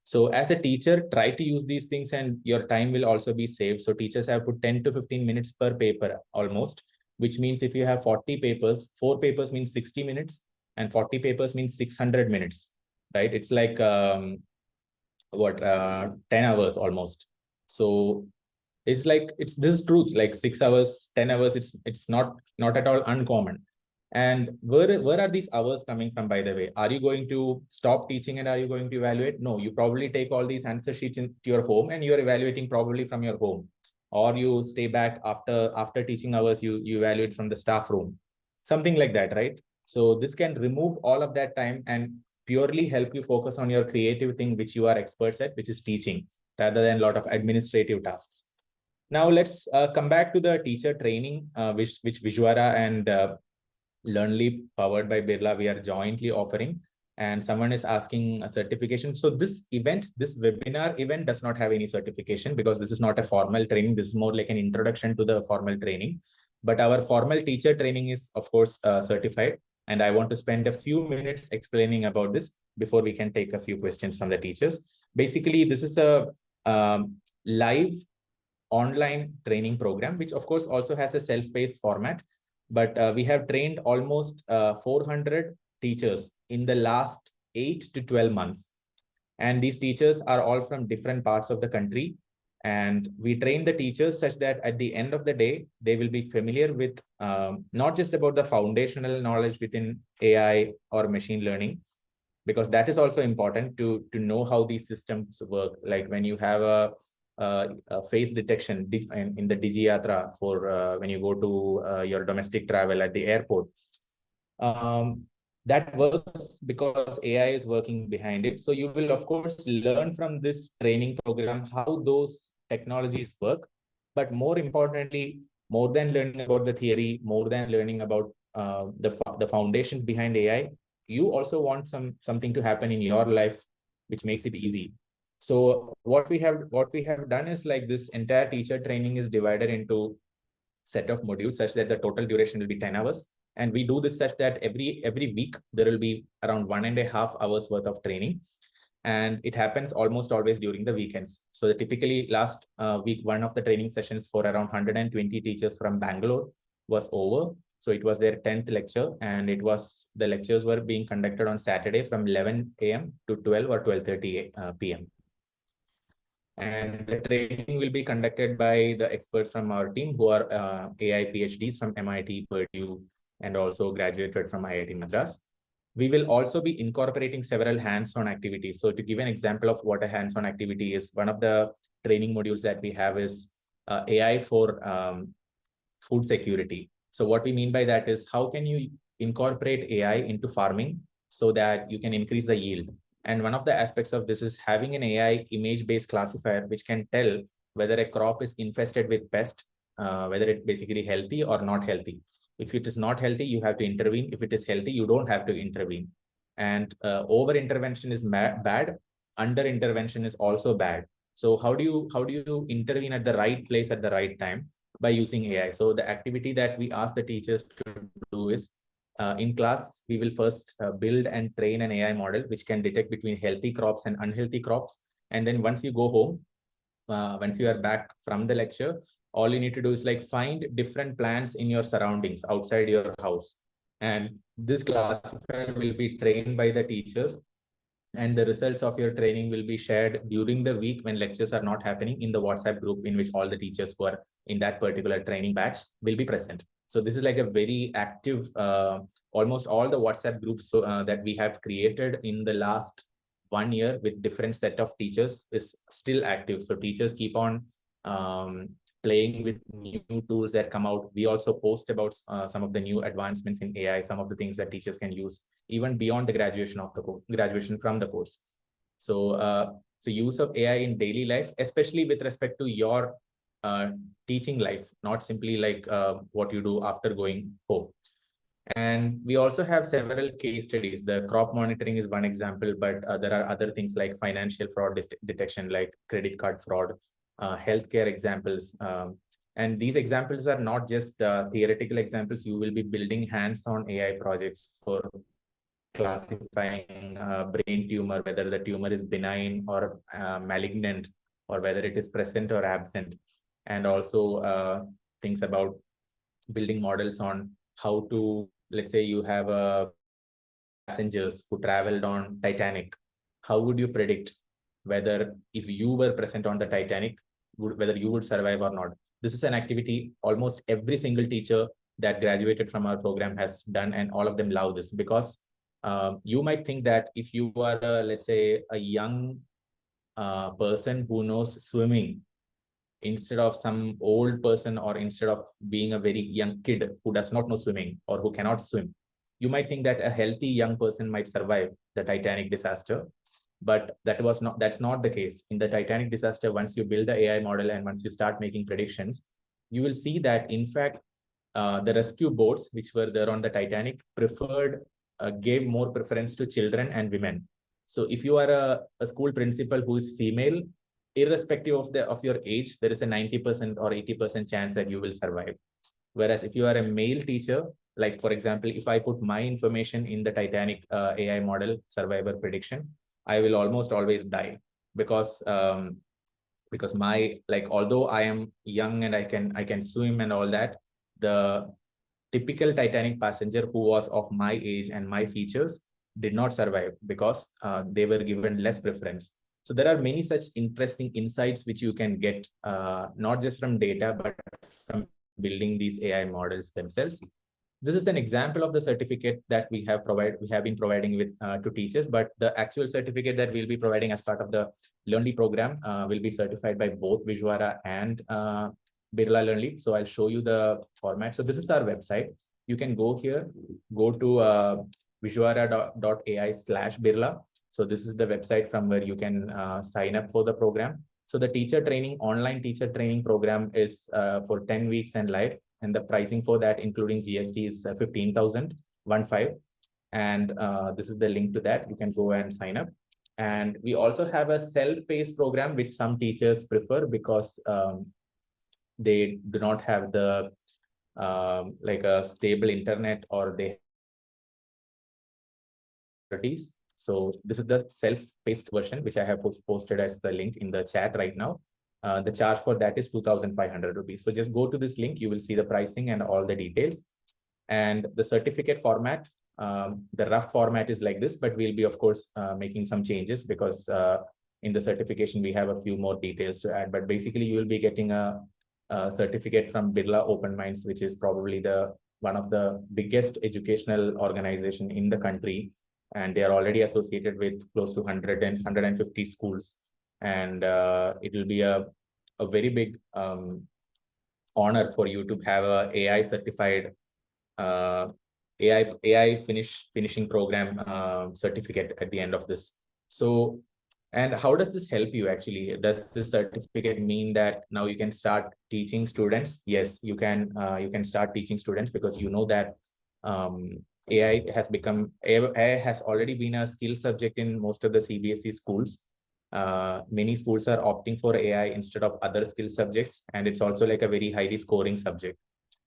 So as a teacher, try to use these things and your time will also be saved. So teachers have put 10 to 15 minutes per paper almost, which means if you have 40 papers, 4 papers means 60 minutes and 40 papers means 600 minutes, right? It's like 10 hours almost. So it's like, this is truth, like 6 hours, 10 hours, it's not at all uncommon. And where are these hours coming from, by the way? Are you going to stop teaching and are you going to evaluate? No, you probably take all these answer sheets into your home and you're evaluating probably from your home, or you stay back after teaching hours, you evaluate from the staff room, something like that, right? So this can remove all of that time and purely help you focus on your creative thing, which you are experts at, which is teaching, rather than a lot of administrative tasks. Now let's come back to the teacher training, which Vizuara and Learnly, powered by Birla, we are jointly offering. And someone is asking a certification. So this webinar event does not have any certification because this is not a formal training. This is more like an introduction to the formal training. But our formal teacher training is, of course, certified. And I want to spend a few minutes explaining about this before we can take a few questions from the teachers. Basically, this is a live online training program, which of course also has a self-paced format. But we have trained almost 400 teachers in the last 8 to 12 months. And these teachers are all from different parts of the country. And we train the teachers such that at the end of the day, they will be familiar with not just about the foundational knowledge within AI or machine learning, because that is also important to know how these systems work. Like when you have a face detection in the DigiYatra for when you go to your domestic travel at the airport. That works because AI is working behind it. So you will, of course, learn from this training program how those technologies work. But more importantly, more than learning about the theory, more than learning about the foundations behind AI, you also want something to happen in your life, which makes it easy. So what we have done is, like, this entire teacher training is divided into set of modules such that the total duration will be 10 hours. And we do this such that every week there will be around 1.5 hours worth of training. And it happens almost always during the weekends. So typically last week, one of the training sessions for around 120 teachers from Bangalore was over. So it was their 10th lecture, and the lectures were being conducted on Saturday from 11 a.m. to 12 or 12:30 p.m. And the training will be conducted by the experts from our team who are AI PhDs from MIT, Purdue, and also graduated from IIT Madras. We will also be incorporating several hands-on activities. So to give an example of what a hands-on activity is, one of the training modules that we have is AI for food security. So what we mean by that is, how can you incorporate AI into farming so that you can increase the yield? And one of the aspects of this is having an AI image-based classifier, which can tell whether a crop is infested with pest, whether it's basically healthy or not healthy. If it is not healthy, you have to intervene. If it is healthy, you don't have to intervene. And over intervention is bad. Under intervention is also bad. So how do you intervene at the right place at the right time? By using AI. So the activity that we ask the teachers to do is, in class, we will first build and train an AI model which can detect between healthy crops and unhealthy crops. And then once you go home, once you are back from the lecture, all you need to do is, like, find different plants in your surroundings outside your house. And this classifier will be trained by the teachers, and the results of your training will be shared during the week when lectures are not happening in the WhatsApp group in which all the teachers who are in that particular training batch will be present. So this is like a very active, almost all the WhatsApp groups that we have created in the last 1 year with different set of teachers is still active. So teachers keep on playing with new tools that come out. We also post about some of the new advancements in AI, some of the things that teachers can use even beyond the graduation from the course. So use of AI in daily life, especially with respect to your teaching life, not simply like what you do after going home. And we also have several case studies. The crop monitoring is one example, but there are other things like financial fraud detection, like credit card fraud, healthcare examples, And these examples are not just theoretical examples. You will be building hands-on AI projects for classifying brain tumor, whether the tumor is benign or malignant, or whether it is present or absent. And also things about building models on how to, let's say you have passengers who traveled on Titanic. How would you predict whether if you were present on the Titanic, whether you would survive or not? This is an activity almost every single teacher that graduated from our program has done, and all of them love this because you might think that if you are, let's say, a young person who knows swimming, instead of some old person, or instead of being a very young kid who does not know swimming or who cannot swim, you might think that a healthy young person might survive the Titanic disaster. But that's not the case. In the Titanic disaster, once you build the AI model and once you start making predictions, you will see that in fact the rescue boats which were there on the Titanic gave more preference to children and women. So if you are a school principal who is female, irrespective of your age, there is a 90% or 80% chance that you will survive. Whereas if you are a male teacher, like for example, if I put my information in the Titanic AI model survivor prediction, I will almost always die because my, like, although I am young and I can swim and all that, the typical Titanic passenger who was of my age and my features did not survive because they were given less preference. So there are many such interesting insights which you can get, not just from data, but from building these AI models themselves. This is an example of the certificate that we have been providing with to teachers, but the actual certificate that we'll be providing as part of the Learnly program will be certified by both Vizuara and Birla Learnly. So I'll show you the format. So this is our website. You can go here, go to vizuara.ai/Birla. So this is the website from where you can sign up for the program. So the online teacher training program is for 10 weeks and live. And the pricing for that, including GST, is 15,000. And this is the link to that. You can go and sign up. And we also have a self-paced program, which some teachers prefer because they do not have the like a stable internet, or they so this is the self-paced version, which I have posted as the link in the chat right now. The charge for that is 2,500 rupees. So just go to this link, you will see the pricing and all the details. And the certificate format, the rough format is like this, but we'll be, of course, making some changes because in the certification, we have a few more details to add. But basically, you will be getting a certificate from Birla Open Minds, which is probably one of the biggest educational organization in the country. And they are already associated with close to 150 schools. And it will be a very big honor for you to have a AI certified AI finishing program certificate at the end of this. So, and how does this help you actually? Does this certificate mean that now you can start teaching students? Yes, you can start teaching students because you know that AI has already been a skill subject in most of the CBSE schools. Many schools are opting for AI instead of other skill subjects, and it's also like a very highly scoring subject.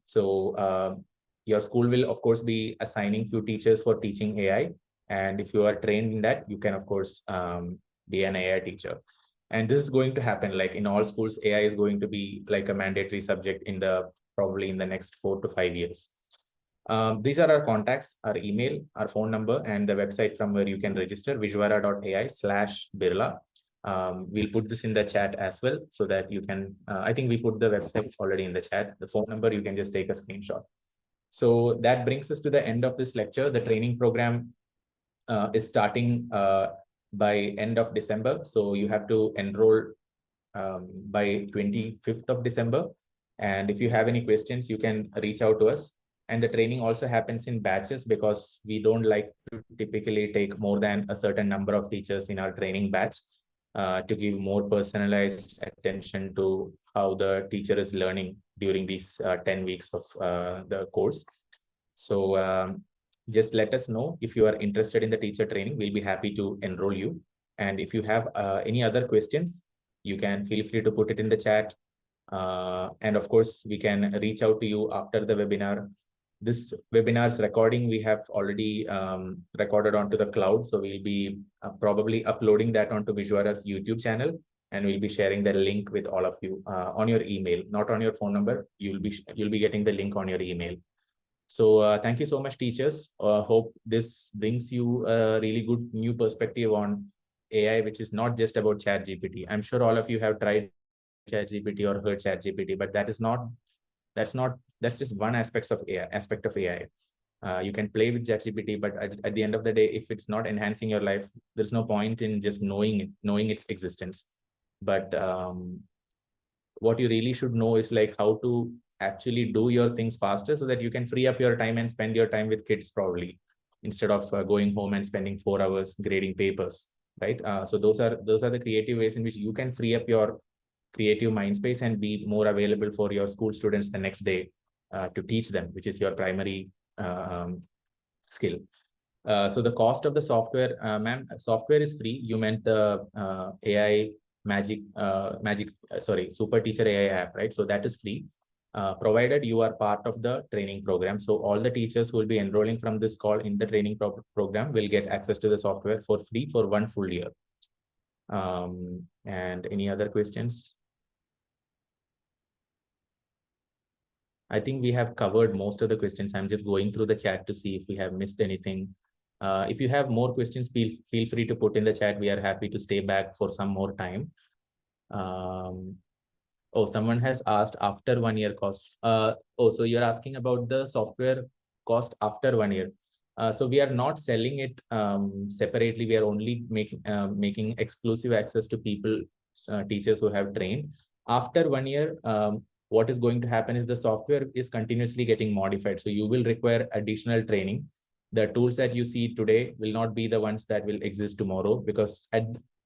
So your school will, of course, be assigning few teachers for teaching AI. And if you are trained in that, you can, of course, be an AI teacher. And this is going to happen, like in all schools, AI is going to be like a mandatory subject probably in the next 4 to 5 years. These are our contacts, our email, our phone number, and the website from where you can register, vizuara.ai/Birla. We'll put this in the chat as well so that you can, I think we put the website already in the chat. The phone number, you can just take a screenshot. So that brings us to the end of this lecture. The training program is starting by end of December. So you have to enroll by 25th of December. And if you have any questions, you can reach out to us. And the training also happens in batches because we don't like to typically take more than a certain number of teachers in our training batch to give more personalized attention to how the teacher is learning during these 10 weeks of the course. So just let us know if you are interested in the teacher training. We'll be happy to enroll you. And if you have any other questions, you can feel free to put it in the chat. And of course, we can reach out to you after the webinar. This webinar's recording, we have already recorded onto the cloud. So we'll be probably uploading that onto Vizuara's YouTube channel, and we'll be sharing the link with all of you on your email, not on your phone number. You'll be getting the link on your email. So thank you so much, teachers. Hope this brings you a really good new perspective on AI, which is not just about ChatGPT. I'm sure all of you have tried ChatGPT or heard ChatGPT, but that's just one aspect of AI. You can play with ChatGPT, but at the end of the day, if it's not enhancing your life, there's no point in just knowing its existence. But what you really should know is like how to actually do your things faster so that you can free up your time and spend your time with kids probably, instead of going home and spending 4 hours grading papers, right? So those are the creative ways in which you can free up your creative mind space and be more available for your school students the next day to teach them, which is your primary skill. So the cost of the software, ma'am, software is free. You meant the AI Super Teacher AI app, right? So that is free, provided you are part of the training program. So all the teachers who will be enrolling from this call in the training program will get access to the software for free for 1 full year. And any other questions? I think we have covered most of the questions. I'm just going through the chat to see if we have missed anything. If you have more questions, feel free to put in the chat. We are happy to stay back for some more time. Oh, someone has asked after 1 year cost. So you're asking about the software cost after 1 year. So we are not selling it separately. We are only making exclusive access to people, teachers who have trained. After 1 year, what is going to happen is the software is continuously getting modified. So you will require additional training. The tools that you see today will not be the ones that will exist tomorrow, because at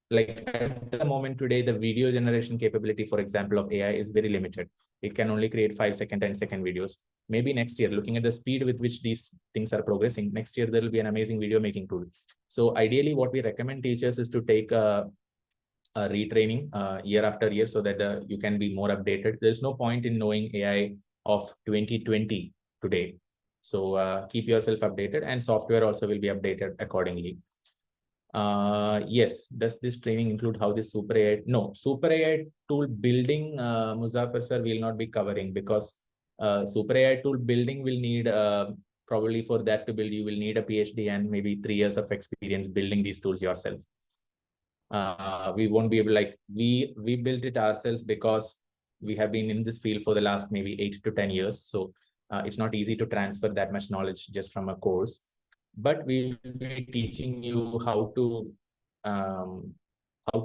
the moment today, the video generation capability, for example, of AI is very limited. It can only create 5-second, 10-second videos. Maybe next year, looking at the speed with which these things are progressing, next year there will be an amazing video making tool. So ideally, what we recommend teachers is to take a retraining year after year, so that you can be more updated. There's no point in knowing AI of 2020 today. So keep yourself updated, and software also will be updated accordingly. Yes, does this training include how this Super AI? No, Super AI tool building, Muzaffar sir, will not be covering, because Super AI tool building will need, probably for that to build, you will need a PhD and maybe 3 years of experience building these tools yourself. We won't be able, like, we built it ourselves because we have been in this field for the last maybe 8 to 10 years. So it's not easy to transfer that much knowledge just from a course, but we will be teaching you how to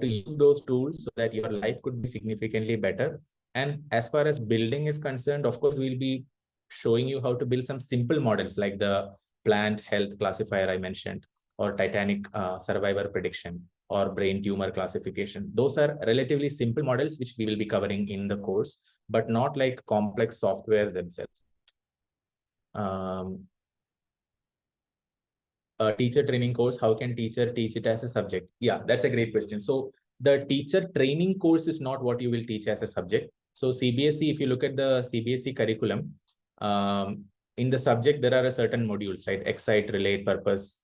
use those tools so that your life could be significantly better. And as far as building is concerned, of course, we'll be showing you how to build some simple models like the plant health classifier I mentioned, or Titanic survivor prediction, or brain tumor classification. Those are relatively simple models which we will be covering in the course, but not like complex software themselves. A teacher training course, how can teacher teach it as a subject? Yeah, that's a great question. So the teacher training course is not what you will teach as a subject. So CBSE, if you look at the CBSE curriculum, in the subject, there are a certain modules, right? Excite, relate, purpose,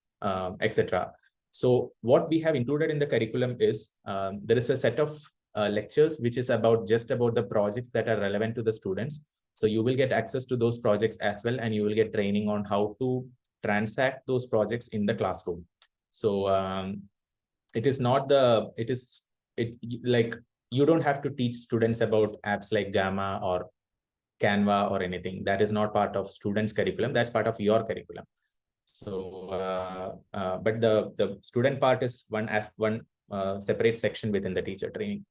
etc. So what we have included in the curriculum is there is a set of lectures which is just about the projects that are relevant to the students. So you will get access to those projects as well, and you will get training on how to transact those projects in the classroom. So like you don't have to teach students about apps like Gamma or Canva or anything. That is not part of students' curriculum. That's part of your curriculum. So, but the student part is one separate section within the teacher training.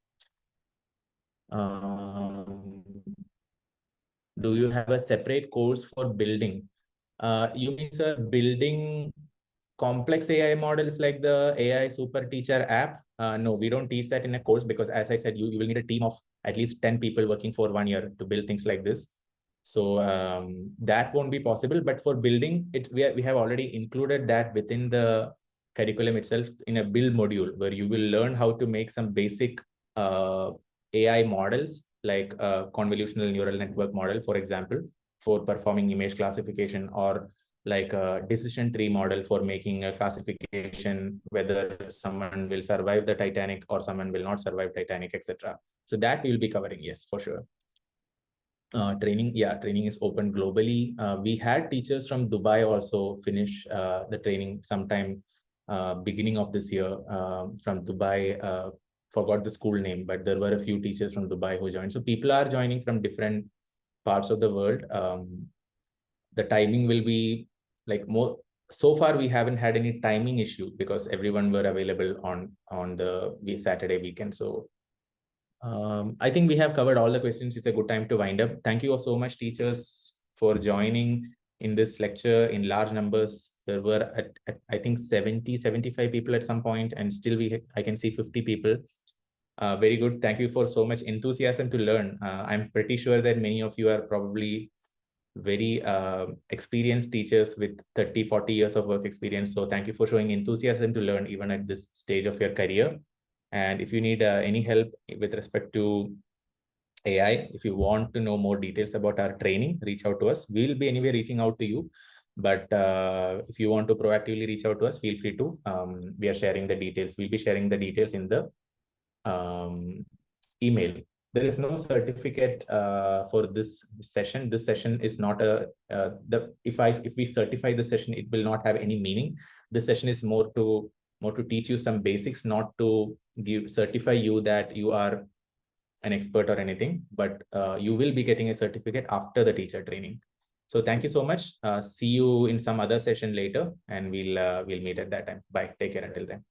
Do you have a separate course for building? You mean, sir, building complex AI models like the AI Super Teacher app? No, we don't teach that in a course, because as I said, you will need a team of at least 10 people working for 1 year to build things like this. So that won't be possible. But for building it, we have already included that within the curriculum itself in a build module, where you will learn how to make some basic AI models like a convolutional neural network model, for example, for performing image classification, or like a decision tree model for making a classification whether someone will survive the Titanic or someone will not survive Titanic, etc. So that we will be covering, yes, for sure. Training is open globally. We had teachers from Dubai also finish the training sometime beginning of this year from Dubai. Forgot the school name, but there were a few teachers from Dubai who joined. So people are joining from different parts of the world. The timing will be like more. So far, we haven't had any timing issue because everyone were available on the Saturday weekend. So I think we have covered all the questions. It's a good time to wind up. Thank you so much, teachers, for joining in this lecture in large numbers. There were, I think, 75 people at some point, and still I can see 50 people. Very good. Thank you for so much enthusiasm to learn. I'm pretty sure that many of you are probably very experienced teachers with 30, 40 years of work experience. So thank you for showing enthusiasm to learn even at this stage of your career. And if you need any help with respect to AI, if you want to know more details about our training, reach out to us. We'll be anyway reaching out to you. But if you want to proactively reach out to us, feel free to. We are sharing the details. We'll be sharing the details in the email. There is no certificate for this session. This session is not a if we certify the session, it will not have any meaning. This session is more to teach you some basics, not to certify you that you are an expert or anything, but you will be getting a certificate after the teacher training. So thank you so much. See you in some other session later, and we'll meet at that time. Bye. Take care until then.